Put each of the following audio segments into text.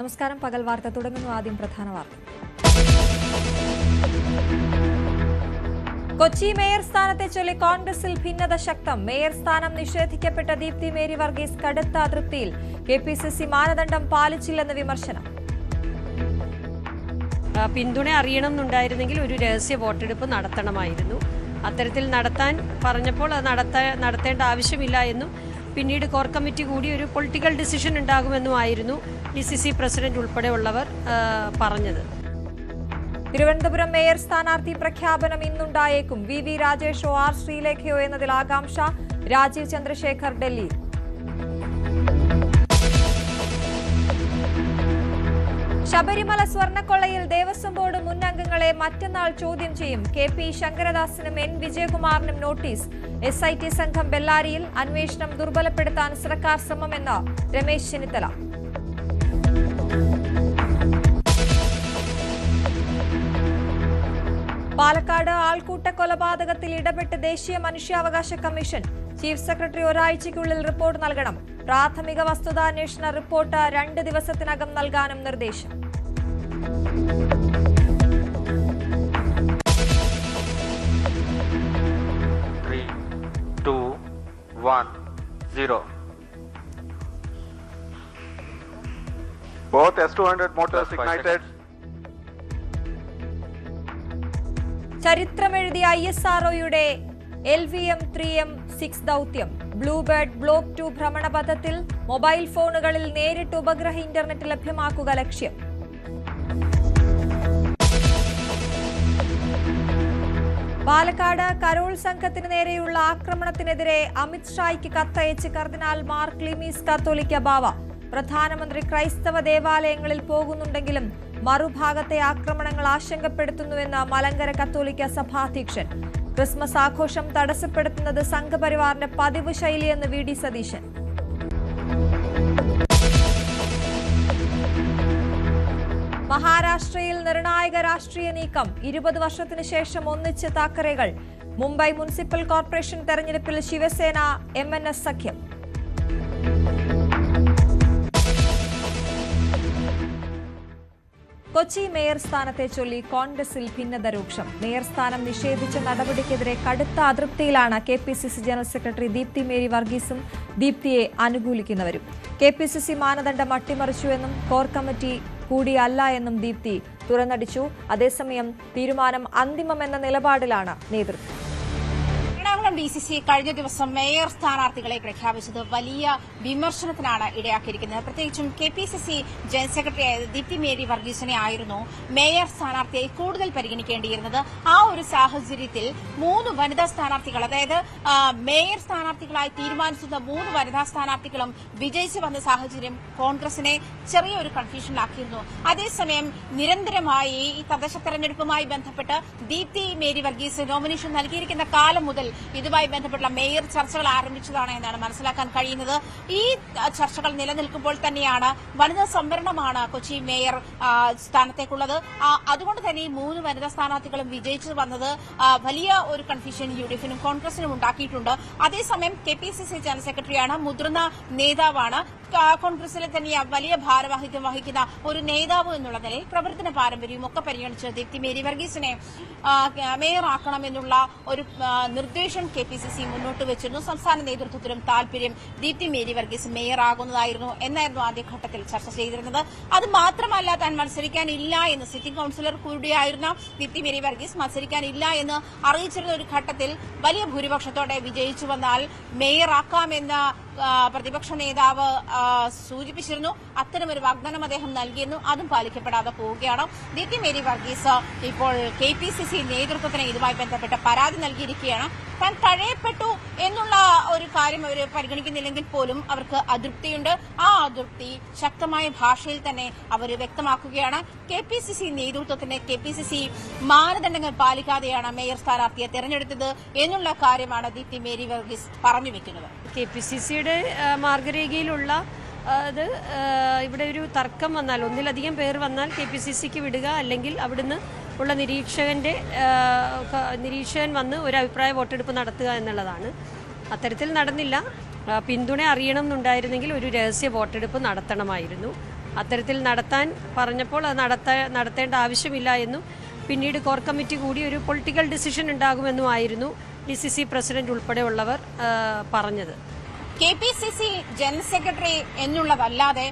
നമസ്കാരം. പകൽ വാർത്ത തുടങ്ങുന്നു. ആദ്യം പ്രധാന വാർത്ത. കൊച്ചി മേയർ സ്ഥാനത്തെ ചൊല്ലി കോൺഗ്രസിൽ ഭിന്നത ശക്തം. മേയർ സ്ഥാനം നിഷേധിക്കപ്പെട്ട ദീപ്തി മേരി വർഗീസ് കടുത്ത അതൃപ്തിയിൽ. കെപിസിസി മാനദണ്ഡം പാലിച്ചില്ലെന്ന് വിമർശനം. പിന്തുണ അറിയണമെന്നുണ്ടായിരുന്നെങ്കിൽ ഒരു രഹസ്യ വോട്ടെടുപ്പ് നടത്തണമായിരുന്നു. അത്തരത്തിൽ നടത്താൻ പറഞ്ഞപ്പോൾ അത് നടത്തേണ്ട ആവശ്യമില്ല എന്നും പിന്നീട് കോർ കമ്മിറ്റി കൂടി ഒരു പൊളിറ്റിക്കൽ ഡിസിഷൻ ഉണ്ടാകുമെന്നുമായിരുന്നു DCC പ്രസിഡന്റ് ഉൾപ്പെടെയുള്ളവർ പറഞ്ഞത്. തിരുവനന്തപുരം മേയർ സ്ഥാനാർത്ഥി പ്രഖ്യാപനം ഇന്നുണ്ടായേക്കും. VV രാജേഷോ R ശ്രീലേഖയോ എന്നതിൽ ആകാംക്ഷ. രാജീവ് ചന്ദ്രശേഖർ ഡൽഹി. ശബരിമല സ്വർണ്ണക്കൊള്ളയിൽ ദേവസ്വം ബോർഡ് മുൻ അംഗങ്ങളെ മറ്റന്നാൾ ചോദ്യം ചെയ്യും. KP ശങ്കരദാസിനും N വിജയകുമാറിനും നോട്ടീസ്. SIT സംഘം ബെല്ലാരിയിൽ. അന്വേഷണം ദുർബലപ്പെടുത്താൻ സർക്കാർ ശ്രമമെന്ന് രമേശ് ചെന്നിത്തല. പാലക്കാട് ആൾക്കൂട്ട കൊലപാതകത്തിൽ ഇടപെട്ട് ദേശീയ മനുഷ്യാവകാശ കമ്മീഷൻ. ചീഫ് സെക്രട്ടറി ഒരാഴ്ചയ്ക്കുള്ളിൽ റിപ്പോർട്ട് നൽകണം. പ്രാഥമിക വസ്തുതാന്വേഷണ റിപ്പോർട്ട് 2 ദിവസത്തിനകം നൽകാനും നിർദ്ദേശം. Both S200 motors ignited. ചരിത്രമെഴുതിയ ISROയുടെ LVM-3M6 ദൗത്യം. ബ്ലൂബേർഡ് ബ്ലോക്ക് 2 ഭ്രമണപഥത്തിൽ. മൊബൈൽ ഫോണുകളിൽ നേരിട്ട് ഉപഗ്രഹ ഇന്റർനെറ്റ് ലഭ്യമാക്കുക ലക്ഷ്യം. പാലക്കാട് കരോൾ സംഘത്തിന് നേരെയുള്ള ആക്രമണത്തിനെതിരെ അമിത് ഷായ്ക്ക് കത്തയച്ച് കർദിനാൾ മാർ ക്ലീമീസ് കാത്തോലിക്ക ബാവ. പ്രധാനമന്ത്രി ക്രൈസ്തവ ദേവാലയങ്ങളിൽ പോകുന്നുണ്ടെങ്കിലും മറുഭാഗത്തെ ആക്രമണങ്ങൾ ആശങ്കപ്പെടുത്തുന്നുവെന്ന് മലങ്കര കത്തോലിക്ക സഭാധ്യക്ഷൻ. ക്രിസ്മസ് ആഘോഷം തടസ്സപ്പെടുത്തുന്നത് സംഘപരിവാറിന്റെ പതിവ് ശൈലിയെന്ന് VD സതീശൻ. മഹാരാഷ്ട്രയിൽ നിർണായക രാഷ്ട്രീയ നീക്കം. 20 വർഷത്തിന് ശേഷം ഒന്നിച്ച് താക്കറെകൾ. മുംബൈ മുനിസിപ്പൽ കോർപ്പറേഷൻ തെരഞ്ഞെടുപ്പിൽ ശിവസേന MNS സഖ്യം. കൊച്ചി മേയർ സ്ഥാനത്തെ ചൊല്ലി കോൺഗ്രസിൽ ഭിന്നത രൂക്ഷം. മേയർ സ്ഥാനം നിഷേധിച്ച നടപടിക്കെതിരെ കടുത്ത അതൃപ്തിയിലാണ് KPCC general secretary Deepthi Mary വർഗീസും ദീപ്തിയെ അനുകൂലിക്കുന്നവരും. KPCC മാനദണ്ഡം അട്ടിമറിച്ചുവെന്നും കോർ കമ്മിറ്റി കൂടിയല്ല എന്നും ദീപ്തി തുറന്നടിച്ചു. അതേസമയം തീരുമാനം അന്തിമമെന്ന നിലപാടിലാണ് നേതൃത്വം. DCC കഴിഞ്ഞ ദിവസം മേയർ സ്ഥാനാർത്ഥികളെ പ്രഖ്യാപിച്ചത് വലിയ വിമർശനത്തിനാണ് ഇടയാക്കിയിരിക്കുന്നത്. പ്രത്യേകിച്ചും KPCC ജനറൽ സെക്രട്ടറിയായ ദീപ്തി മേരി വർഗീസിനെ ആയിരുന്നു മേയർ സ്ഥാനാർത്ഥിയായി കൂടുതൽ പരിഗണിക്കേണ്ടിയിരുന്നത്. ആ ഒരു സാഹചര്യത്തിൽ 3 വനിതാ സ്ഥാനാർത്ഥികൾ, അതായത് മേയർ സ്ഥാനാർത്ഥികളായി തീരുമാനിച്ചിരുന്ന 3 വനിതാ സ്ഥാനാർത്ഥികളും വിജയിച്ചു വന്ന സാഹചര്യം കോൺഗ്രസിനെ ചെറിയൊരു കൺഫ്യൂഷനിലാക്കിയിരുന്നു. അതേസമയം നിരന്തരമായി ഈ തദ്ദേശ തെരഞ്ഞെടുപ്പുമായി ബന്ധപ്പെട്ട് ദീപ്തി മേരി വർഗീസ് നോമിനേഷൻ നൽകിയിരിക്കുന്ന കാലം മുതൽ ഇതുമായി ബന്ധപ്പെട്ടുള്ള മേയർ ചർച്ചകൾ ആരംഭിച്ചതാണ് എന്നാണ് മനസ്സിലാക്കാൻ കഴിയുന്നത്. ഈ ചർച്ചകൾ നിലനിൽക്കുമ്പോൾ തന്നെയാണ് വനിതാ സംവരണമാണ് കൊച്ചി മേയർ സ്ഥാനത്തേക്കുള്ളത്. അതുകൊണ്ട് തന്നെ ഈ 3 വനിതാ സ്ഥാനാർത്ഥികളും വിജയിച്ചു വന്നത് വലിയ ഒരു കൺഫ്യൂഷൻ UDFനും കോൺഗ്രസിനും ഉണ്ടാക്കിയിട്ടുണ്ട്. അതേസമയം KPCC ജനറൽ സെക്രട്ടറിയാണ്, മുതിർന്ന നേതാവാണ്, കോൺഗ്രസിലെ തന്നെ വലിയ ഭാരവാഹിത്യം വഹിക്കുന്ന ഒരു നേതാവ് എന്നുള്ള നിലയിൽ പ്രവർത്തന പാരമ്പര്യവും ഒക്കെ പരിഗണിച്ച് ദീപ്തി മേരി വർഗീസിനെ മേയറാക്കണമെന്നുള്ള ഒരു നിർദ്ദേശം KPCC മുന്നോട്ട് വെച്ചിരുന്നു. സംസ്ഥാന നേതൃത്വത്തിലും താൽപര്യം ദീപ്തി മേരി വർഗീസ് മേയറാകുന്നതായിരുന്നു എന്നായിരുന്നു ആദ്യഘട്ടത്തിൽ ചർച്ച ചെയ്തിരുന്നത്. അത് മാത്രമല്ല, താൻ മത്സരിക്കാനില്ല എന്ന് സിറ്റിംഗ് കൌൺസിലർ കൂടിയായിരുന്ന ദീപ്തി മേരി വർഗീസ് മത്സരിക്കാനില്ല എന്ന് അറിയിച്ചിരുന്ന ഒരു ഘട്ടത്തിൽ വലിയ ഭൂരിപക്ഷത്തോടെ വിജയിച്ചു വന്നാൽ മേയറാക്കാമെന്ന പ്രതിപക്ഷ നേതാവ് സൂചിപ്പിച്ചിരുന്നു. അത്തരമൊരു വാഗ്ദാനം അദ്ദേഹം നൽകിയിരുന്നു. അതും പാലിക്കപ്പെടാതെ പോവുകയാണ്. ദീപ്തി മേരി വർഗീസ് ഇപ്പോൾ KPCC നേതൃത്വത്തിന് ഇതുമായി ബന്ധപ്പെട്ട് പരാതി നൽകിയിരിക്കുകയാണ്. താൻ തഴയപ്പെട്ടു എന്നുള്ള ഒരു കാര്യം അവർ പരിഗണിക്കുന്നില്ലെങ്കിൽ പോലും അവർക്ക് അതൃപ്തിയുണ്ട്. ആ അതൃപ്തി ശക്തമായ ഭാഷയിൽ തന്നെ അവർ വ്യക്തമാക്കുകയാണ്. KPCC നേതൃത്വത്തിന് KPCC മാനദണ്ഡങ്ങൾ പാലിക്കാതെയാണ് മേയർ സ്ഥാനാർത്ഥിയെ തെരഞ്ഞെടുത്തത് എന്നുള്ള കാര്യമാണ് ദീപ്തി മേരി വർഗീസ് പറഞ്ഞു വെക്കുന്നത്. KPCCയുടെ മാർഗരേഖയിലുള്ള അത് ഇവിടെ ഒരു തർക്കം വന്നാൽ, ഒന്നിലധികം പേർ വന്നാൽ KPCCക്ക് വിടുക, അല്ലെങ്കിൽ അവിടുന്ന് ഉള്ള നിരീക്ഷകൻ വന്ന് ഒരു അഭിപ്രായ വോട്ടെടുപ്പ് നടത്തുക എന്നുള്ളതാണ്. അത്തരത്തിൽ നടന്നില്ല. പിന്തുണ അറിയണമെന്നുണ്ടായിരുന്നെങ്കിൽ ഒരു രഹസ്യ വോട്ടെടുപ്പ് നടത്തണമായിരുന്നു. അത്തരത്തിൽ നടത്താൻ പറഞ്ഞപ്പോൾ അത് നടത്തേണ്ട ആവശ്യമില്ല എന്നും പിന്നീട് കോർ കമ്മിറ്റി കൂടി ഒരു പൊളിറ്റിക്കൽ ഡിസിഷൻ ഉണ്ടാകുമെന്നുമായിരുന്നു DCC പ്രസിഡന്റ് ഉൾപ്പെടെയുള്ളവർ പറഞ്ഞത്. KPCC ജനറൽ സെക്രട്ടറി എന്നുള്ളതല്ലാതെ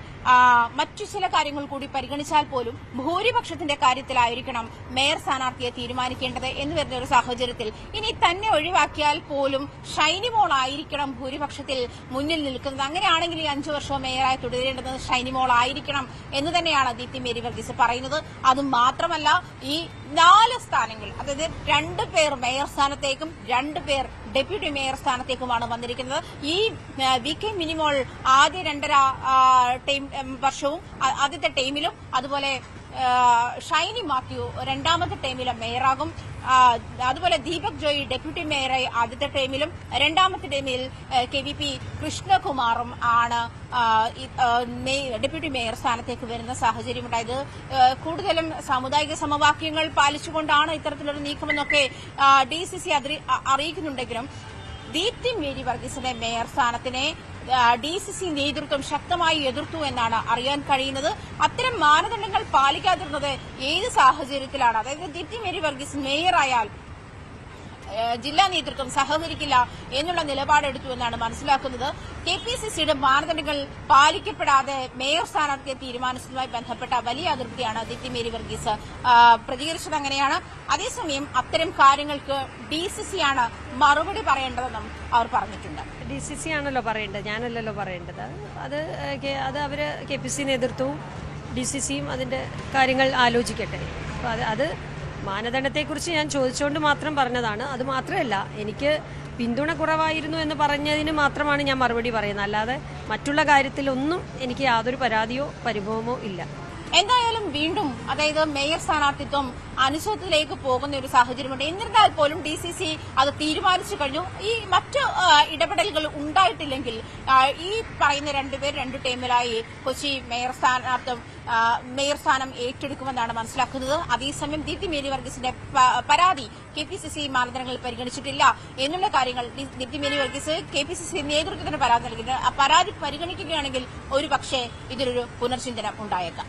മറ്റു ചില കാര്യങ്ങൾ കൂടി പരിഗണിച്ചാൽ പോലും ഭൂരിപക്ഷത്തിന്റെ കാര്യത്തിലായിരിക്കണം മേയർ സ്ഥാനാർത്ഥിയെ തീരുമാനിക്കേണ്ടത് എന്ന് വരുന്ന ഒരു സാഹചര്യത്തിൽ ഇനി തന്നെ ഒഴിവാക്കിയാൽ പോലും ഷൈനി മോൾ ആയിരിക്കണം ഭൂരിപക്ഷത്തിൽ മുന്നിൽ നിൽക്കുന്നത്. അങ്ങനെയാണെങ്കിൽ ഈ 5 വർഷവും മേയറായി തുടരേണ്ടത് ഷൈനി മോൾ ആയിരിക്കണം എന്ന് തന്നെയാണ് ദീപ്തി മേരി വർഗീസ് പറയുന്നത്. അതുമാത്രമല്ല, ഈ 4 സ്ഥാനങ്ങൾ, അതായത് 2 പേർ മേയർ സ്ഥാനത്തേക്കും 2 പേർ ഡെപ്യൂട്ടി മേയർ സ്ഥാനത്തേക്കുമാണ് വന്നിരിക്കുന്നത്. ഈ VK മിനിമോൾ ആദ്യ 2.5 വർഷവും ആദ്യത്തെ ടൈമിലും, അതുപോലെ ഷൈനി മാത്യു 2ാമത്തെ ടൈമിലും മേയറാകും. അതുപോലെ ദീപക് ജോയി ഡെപ്യൂട്ടി മേയറായി ആദ്യത്തെ ടൈമിലും 2ാമത്തെ ടൈമിൽ KVP കൃഷ്ണകുമാറും ആണ് ഡെപ്യൂട്ടി മേയർ സ്ഥാനത്തേക്ക് വരുന്ന സാഹചര്യമുണ്ടായത്. കൂടുതലും സാമുദായിക സമവാക്യങ്ങൾ പാലിച്ചുകൊണ്ടാണ് ഇത്തരത്തിലൊരു നീക്കമെന്നൊക്കെ DCC അറിയിക്കുന്നുണ്ടെങ്കിലും ദീപ്തി മേരി വർഗീസിന്റെ മേയർ സ്ഥാനത്തിനെ DCC നേതൃത്വം ശക്തമായി എതിർത്തു എന്നാണ് അറിയാൻ കഴിയുന്നത്. അത്തരം മാനദണ്ഡങ്ങൾ പാലിക്കാതിരുന്നത് ഏത് സാഹചര്യത്തിലാണ്? അതായത് ദീപ്തി മേരി വർഗീസ് മേയറായാൽ ജില്ലാ നേതൃത്വം സഹകരിക്കില്ല എന്നുള്ള നിലപാടെടുത്തു എന്നാണ് മനസ്സിലാക്കുന്നത്. KPCCയുടെ മാനദണ്ഡങ്ങൾ പാലിക്കപ്പെടാതെ മേയർ സ്ഥാനാർത്ഥിയെ തീരുമാനിച്ചതുമായി ബന്ധപ്പെട്ട വലിയ അതൃപ്തിയാണ് ദീപ്തി മേരി വർഗീസ് പ്രതികരിച്ചത്. അങ്ങനെയാണ്. അതേസമയം അത്തരം കാര്യങ്ങൾക്ക് DCC ആണ് മറുപടി പറയേണ്ടതെന്നും അവർ പറഞ്ഞിട്ടുണ്ട്. DCC ആണല്ലോ പറയേണ്ടത്, ഞാനല്ലല്ലോ പറയേണ്ടത്. അത് അവര് KPCC നേതൃത്വവും DCCയും അതിന്റെ കാര്യങ്ങൾ ആലോചിക്കട്ടെ. അത് മാനദണ്ഡത്തെക്കുറിച്ച് ഞാൻ ചോദിച്ചുകൊണ്ട് മാത്രം പറഞ്ഞതാണ്. അത് മാത്രമല്ല, എനിക്ക് പിന്തുണ കുറവായിരുന്നു എന്ന് പറഞ്ഞതിന് മാത്രമാണ് ഞാൻ മറുപടി പറയുന്നത്. അല്ലാതെ മറ്റുള്ള കാര്യത്തിലൊന്നും എനിക്ക് യാതൊരു പരാതിയോ പരിഭവമോ ഇല്ല. എന്തായാലും വീണ്ടും, അതായത് മേയർ സ്ഥാനാർത്ഥിത്വം അനിശ്ചിതത്തിലേക്ക് പോകുന്ന ഒരു സാഹചര്യമുണ്ട്. എന്നിരുന്നാൽ പോലും DCC അത് തീരുമാനിച്ചു കഴിഞ്ഞു. ഈ മറ്റ് ഇടപെടലുകൾ ഉണ്ടായിട്ടില്ലെങ്കിൽ ഈ പറയുന്ന 2 പേർ 2 ടീമിലായി കൊച്ചി മേയർ സ്ഥാനം ഏറ്റെടുക്കുമെന്നാണ് മനസ്സിലാക്കുന്നത്. അതേസമയം ദീപ്തി മേരി വർഗീസിന്റെ പരാതി KPCC മാനദണ്ഡങ്ങളിൽ പരിഗണിച്ചിട്ടില്ല എന്നുള്ള കാര്യങ്ങൾ ദീപ്തി മേരി വർഗീസ് KPCC നേതൃത്വത്തിന് പരാതി നൽകിയിട്ടുണ്ട്. ആ പരാതി പരിഗണിക്കുകയാണെങ്കിൽ ഒരുപക്ഷെ ഇതിലൊരു പുനർചിന്തനം ഉണ്ടായേക്കാം.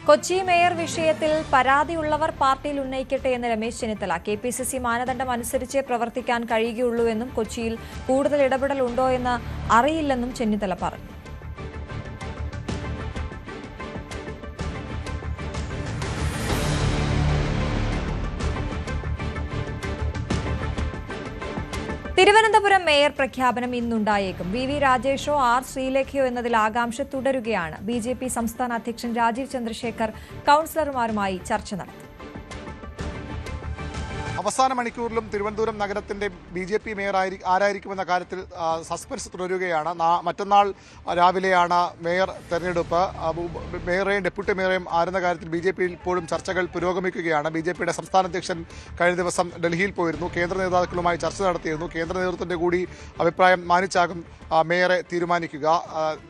കൊച്ചി മേയർ വിഷയത്തിൽ പരാതിയുള്ളവർ പാർട്ടിയിൽ ഉന്നയിക്കട്ടെ എന്ന് രമേശ് ചെന്നിത്തല. KPCC മാനദണ്ഡം അനുസരിച്ചേ പ്രവർത്തിക്കാൻ കഴിയുകയുള്ളൂ എന്നും കൊച്ചിയിൽ കൂടുതൽ ഇടപെടൽ ഉണ്ടോ എന്ന് അറിയില്ലെന്നും ചെന്നിത്തല പറഞ്ഞു. തിരുവനന്തപുരം മേയർ പ്രഖ്യാപനം ഇന്നുണ്ടായേക്കും. VV രാജേഷോ R ശ്രീലേഖയോ എന്നതിൽ ആകാംക്ഷ തുടരുകയാണ്. BJP സംസ്ഥാന അധ്യക്ഷൻ രാജീവ് ചന്ദ്രശേഖർ കൌൺസിലർമാരുമായി ചർച്ച നടത്തി. അവസാന മണിക്കൂറിലും തിരുവനന്തപുരം നഗരത്തിന്റെ BJP മേയർ ആരായിരിക്കുമെന്ന കാര്യത്തിൽ സസ്പെൻസ് തുടരുകയാണ്. മറ്റന്നാൾ രാവിലെയാണ് മേയർ തെരഞ്ഞെടുപ്പ്. മേയറെയും ഡെപ്യൂട്ടി മേയറെയും ആരുന്ന കാര്യത്തിൽ BJPയിൽ ഇപ്പോഴും ചർച്ചകൾ പുരോഗമിക്കുകയാണ്. BJPയുടെ സംസ്ഥാന അധ്യക്ഷൻ കഴിഞ്ഞ ദിവസം ഡൽഹിയിൽ പോയിരുന്നു. കേന്ദ്ര നേതാക്കളുമായി ചർച്ച നടത്തിയിരുന്നു. കേന്ദ്ര നേതൃത്വത്തിന്റെ കൂടി അഭിപ്രായം മാനിച്ചാകും മേയറെ തീരുമാനിക്കുക.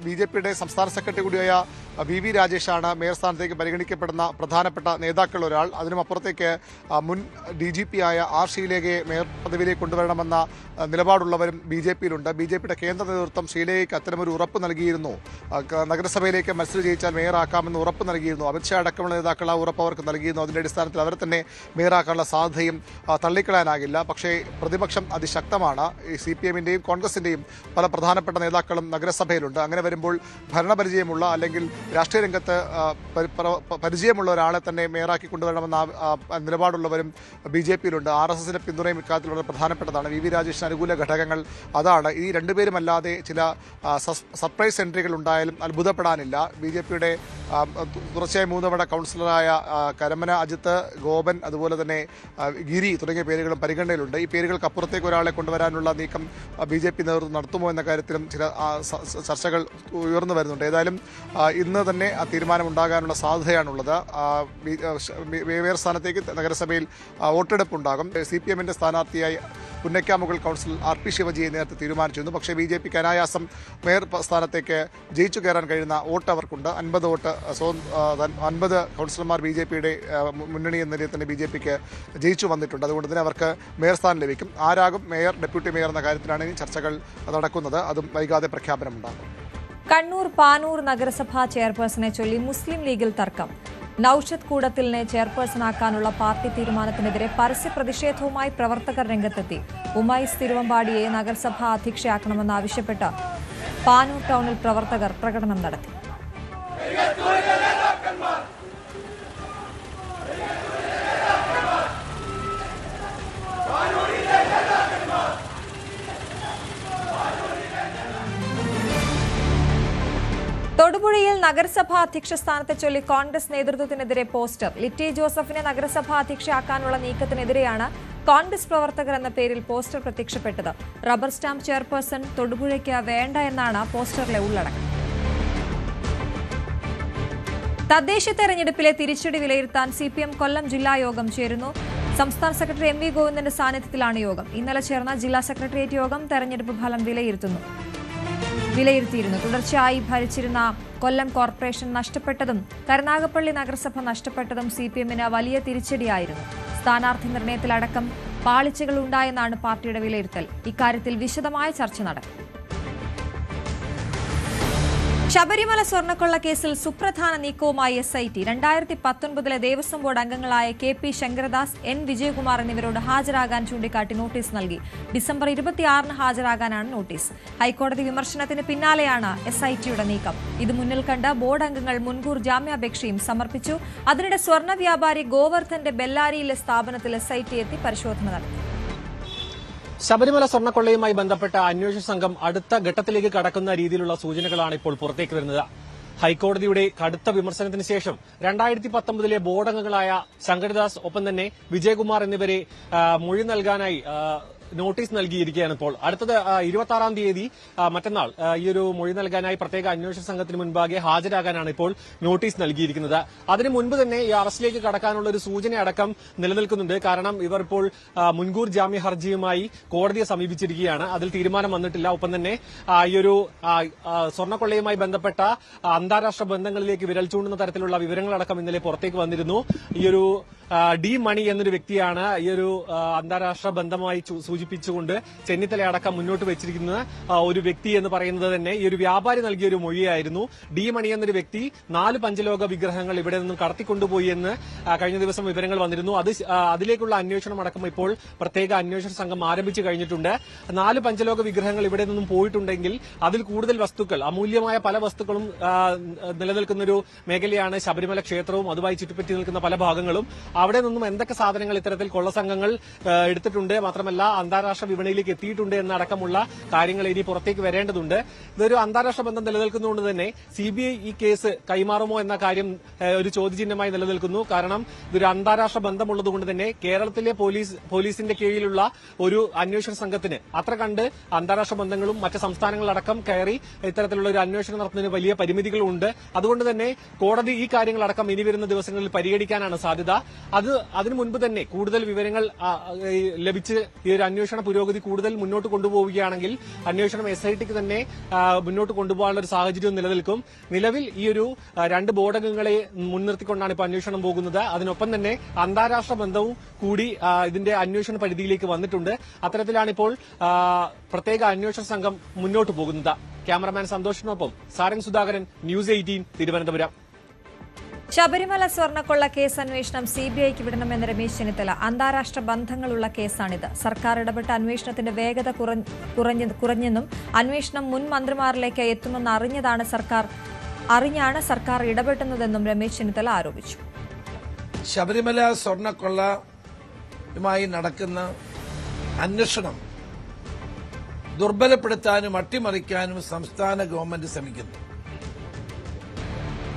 BJPയുടെ സംസ്ഥാന സെക്രട്ടറി കൂടിയായ VV രാജേഷാണ് മേയർ സ്ഥാനത്തേക്ക് പരിഗണിക്കപ്പെടുന്ന പ്രധാനപ്പെട്ട നേതാക്കളിൽ ഒരാൾ. അതിനുമപ്പുറത്തേക്ക് മുൻ DGP ആയ R ശ്രീലേഖയെ മേയർ പദവിയിലേക്ക് കൊണ്ടുവരണമെന്ന നിലപാടുള്ളവരും BJPയിലുണ്ട്. BJPയുടെ കേന്ദ്ര നേതൃത്വം ശ്രീലേഖയ്ക്ക് അത്തരമൊരു ഉറപ്പ് നൽകിയിരുന്നു. നഗരസഭയിലേക്ക് മത്സരം ജയിച്ചാൽ മേയറാക്കാമെന്ന് ഉറപ്പ് നൽകിയിരുന്നു. അമിത്ഷാ അടക്കമുള്ള നേതാക്കൾ ആ ഉറപ്പ് അവർക്ക് നൽകിയിരുന്നു. അതിന്റെ അടിസ്ഥാനത്തിൽ അവരെ തന്നെ മേയറാക്കാനുള്ള സാധ്യതയും തള്ളിക്കളയാനാകില്ല. പക്ഷേ പ്രതിപക്ഷം അതിശക്തമാണ്. ഈ CPMന്റെയും കോൺഗ്രസിന്റെയും പല പ്രധാനപ്പെട്ട നേതാക്കളും നഗരസഭയിലുണ്ട്. അങ്ങനെ വരുമ്പോൾ ഭരണപരിചയമുള്ള അല്ലെങ്കിൽ രാഷ്ട്രീയ രംഗത്ത് പരിചയമുള്ള ഒരാളെ തന്നെ മേയറാക്കി കൊണ്ടുവരണമെന്ന നിലപാടുള്ളവരും BJPയിലുണ്ട്. RSSന്റെ പിന്തുണയും ഇക്കാര്യത്തിൽ വളരെ പ്രധാനപ്പെട്ടതാണ്. VV രാജേഷിന് അനുകൂല ഘടകങ്ങൾ അതാണ്. ഈ രണ്ടുപേരുമല്ലാതെ ചില സർപ്രൈസ് എൻട്രികൾ ഉണ്ടായാലും അത്ഭുതപ്പെടാനില്ല. BJPയുടെ തുടർച്ചയായ 3 തവണ കൗൺസിലറായ കരമന അജിത്ത്, ഗോപൻ, അതുപോലെ തന്നെ ഗിരി തുടങ്ങിയ പേരുകളും പരിഗണനയിലുണ്ട്. ഈ പേരുകൾക്ക് അപ്പുറത്തേക്ക് ഒരാളെ കൊണ്ടുവരാനുള്ള നീക്കം BJP നേതൃത്വം നടത്തുമോ എന്ന കാര്യത്തിലും ചില ചർച്ചകൾ ഉയർന്നു വരുന്നുണ്ട്. ഏതായാലും ഇന്ന് തന്നെ ആ തീരുമാനമുണ്ടാകാനുള്ള സാധ്യതയാണുള്ളത്. മേയർ സ്ഥാനത്തേക്ക് നഗരസഭയിൽ വോട്ടെടുപ്പുണ്ടാകും. CPMന്റെ സ്ഥാനാർത്ഥിയായി പുന്നക്കാമുകൾ കൗൺസിൽ RP ശിവജിയെ നേരത്തെ തീരുമാനിച്ചിരുന്നു. പക്ഷേ BJPക്ക് അനായാസം മേയർ സ്ഥാനത്തേക്ക് ജയിച്ചു കയറാൻ കഴിയുന്ന വോട്ട് അവർക്കുണ്ട്. 50 വോട്ട് 50 കൗൺസിലർമാർ BJPയുടെ മുന്നണി എന്ന നിലയിൽ തന്നെ BJPക്ക് ജയിച്ചു വന്നിട്ടുണ്ട്. അതുകൊണ്ട് തന്നെ അവർക്ക് മേയർ സ്ഥാനം ലഭിക്കും. ആരാകും മേയർ, ഡെപ്യൂട്ടി മേയർ എന്ന കാര്യത്തിലാണ് ഇനി ചർച്ചകൾ നടക്കുന്നത്. അതും വൈകാതെ പ്രഖ്യാപനമുണ്ടാകും. കണ്ണൂർ പാനൂർ നഗരസഭാ ചെയർപേഴ്സണെ ചൊല്ലി മുസ്ലിം ലീഗിൽ തർക്കം. നൌഷദ് കൂടത്തിലിനെ ചെയർപേഴ്സണാക്കാനുള്ള പാർട്ടി തീരുമാനത്തിനെതിരെ പരസ്യ പ്രതിഷേധവുമായി പ്രവർത്തകർ രംഗത്തെത്തി. ഉമൈസ് തിരുവമ്പാടിയെ നഗരസഭാ അധ്യക്ഷയാക്കണമെന്നാവശ്യപ്പെട്ട് പാനൂർ ടൌണിൽ പ്രവർത്തകർ പ്രകടനം നടത്തി. തൊടുപുഴയിൽ നഗരസഭാ അധ്യക്ഷ സ്ഥാനത്തെ ചൊല്ലി കോൺഗ്രസ് നേതൃത്വത്തിനെതിരെ പോസ്റ്റർ. ലിറ്റി ജോസഫിനെ നഗരസഭാ അധ്യക്ഷയാക്കാനുള്ള നീക്കത്തിനെതിരെയാണ് കോൺഗ്രസ് പ്രവർത്തകർ എന്ന പേരിൽ പോസ്റ്റർ പ്രത്യക്ഷപ്പെട്ടത്. റബ്ബർ സ്റ്റാമ്പ് ചെയർപേഴ്സൺ തൊടുപുഴയ്ക്ക് വേണ്ട എന്നാണ് പോസ്റ്ററിലെ ഉള്ളടക്കം. തദ്ദേശ തെരഞ്ഞെടുപ്പിലെ തിരിച്ചടി വിലയിരുത്താൻ CPM കൊല്ലം ജില്ലാ യോഗം ചേരുന്നു. സംസ്ഥാന സെക്രട്ടറി MV ഗോവിന്ദന്റെ സാന്നിധ്യത്തിലാണ് യോഗം. ഇന്നലെ ചേർന്ന ജില്ലാ സെക്രട്ടേറിയറ്റ് യോഗം തെരഞ്ഞെടുപ്പ് ഫലം വിലയിരുത്തിയിരുന്നു. തുടർച്ചയായി ഭരിച്ചിരുന്ന കൊല്ലം കോർപ്പറേഷൻ നഷ്ടപ്പെട്ടതും കരുനാഗപ്പള്ളി നഗരസഭ നഷ്ടപ്പെട്ടതും CPMന് വലിയ തിരിച്ചടിയായിരുന്നു. സ്ഥാനാർത്ഥി നിർണയത്തിലടക്കം പാളിച്ചകൾ ഉണ്ടായെന്നാണ് പാർട്ടിയുടെ വിലയിരുത്തൽ. ഇക്കാര്യത്തിൽ വിശദമായ ചർച്ച നടക്കും. ശബരിമല സ്വർണ്ണക്കൊള്ള കേസിൽ സുപ്രധാന നീക്കവുമായി SIT. 2019 ദേവസ്വം ബോർഡ് അംഗങ്ങളായ KP ശങ്കരദാസ്, N വിജയകുമാർ എന്നിവരോട് ഹാജരാകാൻ ചൂണ്ടിക്കാട്ടി നോട്ടീസ് നൽകി. ഡിസംബർ 26 ഹാജരാകാനാണ് നോട്ടീസ്. ഹൈക്കോടതി വിമർശനത്തിന് പിന്നാലെയാണ് SITയുടെ നീക്കം. ഇത് മുന്നിൽ കണ്ട് ബോർഡ് അംഗങ്ങൾ മുൻകൂർ ജാമ്യാപേക്ഷയും സമർപ്പിച്ചു. അതിനിടെ സ്വർണ്ണ വ്യാപാരി ഗോവർദ്ധന്റെ ബെല്ലാരിയിലെ സ്ഥാപനത്തിൽ SIT എത്തി പരിശോധന നടത്തി. ശബരിമല സ്വർണ്ണക്കൊള്ളയുമായി ബന്ധപ്പെട്ട അന്വേഷണ സംഘം അടുത്ത ഘട്ടത്തിലേക്ക് കടക്കുന്ന രീതിയിലുള്ള സൂചനകളാണ് ഇപ്പോൾ പുറത്തേക്ക് വരുന്നത്. ഹൈക്കോടതിയുടെ കടുത്ത വിമർശനത്തിന് ശേഷം 2019 ബോർഡ് അംഗങ്ങളായ ശങ്കരദാസ് ഒപ്പം തന്നെ വിജയകുമാർ എന്നിവരെ മൊഴി നൽകാനായി നോട്ടീസ് നൽകിയിരിക്കുകയാണ്. ഇപ്പോൾ അടുത്തത് 26-ാം തീയതി മറ്റന്നാൾ ഈ ഒരു മൊഴി നൽകാനായി പ്രത്യേക അന്വേഷണ സംഘത്തിന് മുൻപാകെ ഹാജരാകാനാണ് ഇപ്പോൾ നോട്ടീസ് നൽകിയിരിക്കുന്നത്. അതിനു മുൻപ് തന്നെ ഈ അറസ്റ്റിലേക്ക് കടക്കാനുള്ള ഒരു സൂചന അടക്കം നിലനിൽക്കുന്നുണ്ട്. കാരണം ഇവർ ഇപ്പോൾ മുൻകൂർ ജാമ്യ ഹർജിയുമായി കോടതിയെ സമീപിച്ചിരിക്കുകയാണ്. അതിൽ തീരുമാനം വന്നിട്ടില്ല. ഒപ്പം തന്നെ ഈ ഒരു സ്വർണ്ണക്കൊള്ളയുമായി ബന്ധപ്പെട്ട അന്താരാഷ്ട്ര ബന്ധങ്ങളിലേക്ക് വിരൽ ചൂണ്ടുന്ന തരത്തിലുള്ള വിവരങ്ങളടക്കം ഇന്നലെ പുറത്തേക്ക് വന്നിരുന്നു. ഈ ഒരു ഡി മണി എന്നൊരു വ്യക്തിയാണ് ഈ ഒരു അന്താരാഷ്ട്ര ബന്ധമായി സൂചിപ്പിച്ചുകൊണ്ട് ചെന്നിത്തല അടക്കം മുന്നോട്ട് വെച്ചിരിക്കുന്ന ഒരു വ്യക്തി എന്ന് പറയുന്നത് തന്നെ ഈ ഒരു വ്യാപാരി നൽകിയ ഒരു മൊഴിയായിരുന്നു. ഡി മണി എന്നൊരു വ്യക്തി 4 പഞ്ചലോക വിഗ്രഹങ്ങൾ ഇവിടെ നിന്നും കടത്തിക്കൊണ്ടുപോയി എന്ന് കഴിഞ്ഞ ദിവസം വിവരങ്ങൾ വന്നിരുന്നു. അതിലേക്കുള്ള അന്വേഷണം അടക്കം ഇപ്പോൾ പ്രത്യേക അന്വേഷണ സംഘം ആരംഭിച്ചു കഴിഞ്ഞിട്ടുണ്ട്. 4 പഞ്ചലോക വിഗ്രഹങ്ങൾ ഇവിടെ നിന്നും പോയിട്ടുണ്ടെങ്കിൽ അതിൽ കൂടുതൽ വസ്തുക്കൾ, അമൂല്യമായ പല വസ്തുക്കളും നിലനിൽക്കുന്ന ഒരു മേഖലയാണ് ശബരിമല ക്ഷേത്രവും അതുമായി ചുറ്റിപ്പറ്റി നിൽക്കുന്ന പല ഭാഗങ്ങളും. അവിടെ നിന്നും എന്തൊക്കെ സാധനങ്ങൾ ഇത്തരത്തിൽ കൊള്ളസംഘങ്ങൾ എടുത്തിട്ടുണ്ട്, മാത്രമല്ല അന്താരാഷ്ട്ര വിപണിയിലേക്ക് എത്തിയിട്ടുണ്ട് എന്നടക്കമുള്ള കാര്യങ്ങൾ ഇനി പുറത്തേക്ക് വരേണ്ടതുണ്ട്. ഇതൊരു അന്താരാഷ്ട്ര ബന്ധം നിലനിൽക്കുന്നതുകൊണ്ട് തന്നെ CBI ഈ കേസ് കൈമാറുമോ എന്ന കാര്യം ഒരു ചോദ്യചിഹ്നമായി നിലനിൽക്കുന്നു. കാരണം ഇതൊരു അന്താരാഷ്ട്ര ബന്ധമുള്ളതുകൊണ്ട് തന്നെ കേരളത്തിലെ പോലീസിന്റെ കീഴിലുള്ള ഒരു അന്വേഷണ സംഘത്തിന് അത്ര കണ്ട് അന്താരാഷ്ട്ര ബന്ധങ്ങളും മറ്റ് സംസ്ഥാനങ്ങളടക്കം കയറി ഇത്തരത്തിലുള്ള ഒരു അന്വേഷണം നടത്തുന്നതിന് വലിയ പരിമിതികളുണ്ട്. അതുകൊണ്ട് തന്നെ കോടതി ഈ കാര്യങ്ങളടക്കം ഇനി വരുന്ന ദിവസങ്ങളിൽ പരിഗണിക്കാനാണ് സാധ്യത. അതിനു മുൻപ് തന്നെ കൂടുതൽ വിവരങ്ങൾ ലഭിച്ച് ഈ ഒരു അന്വേഷണ പുരോഗതി കൂടുതൽ മുന്നോട്ട് കൊണ്ടുപോവുകയാണെങ്കിൽ അന്വേഷണം SITക്ക് തന്നെ മുന്നോട്ട് കൊണ്ടുപോകാനുള്ള ഒരു സാഹചര്യം നിലനിൽക്കും. നിലവിൽ ഈ ഒരു 2 ബോർഡ് അംഗങ്ങളെ മുൻനിർത്തിക്കൊണ്ടാണ് ഇപ്പോൾ അന്വേഷണം പോകുന്നത്. അതിനൊപ്പം തന്നെ അന്താരാഷ്ട്ര ബന്ധവും കൂടി ഇതിന്റെ അന്വേഷണ പരിധിയിലേക്ക് വന്നിട്ടുണ്ട്. അത്തരത്തിലാണ് ഇപ്പോൾ പ്രത്യേക അന്വേഷണ സംഘം മുന്നോട്ട് പോകുന്നത്. ക്യാമറമാൻ സന്തോഷിനൊപ്പം സാരംഗ് സുധാകരൻ, ന്യൂസ് 18 തിരുവനന്തപുരം. ശബരിമല സ്വർണ്ണക്കൊള്ള കേസ് അന്വേഷണം CBIക്ക് വിടണമെന്ന് രമേശ് ചെന്നിത്തല. അന്താരാഷ്ട്ര ബന്ധങ്ങളുള്ള കേസാണിത്. സർക്കാർ ഇടപെട്ട അന്വേഷണത്തിന്റെ വേഗത കുറഞ്ഞെന്നും അന്വേഷണം മുൻ മന്ത്രിമാരിലേക്ക് എത്തുമെന്ന് അറിഞ്ഞാണ് സർക്കാർ ഇടപെട്ടുന്നതെന്നും രമേശ് ചെന്നിത്തല ആരോപിച്ചു. ശബരിമല സ്വർണ്ണക്കൊള്ളയുമായി നടക്കുന്ന അന്വേഷണം ദുർബലപ്പെടുത്താനും അട്ടിമറിക്കാനും സംസ്ഥാന ഗവൺമെന്റ് ശ്രമിക്കുന്നു.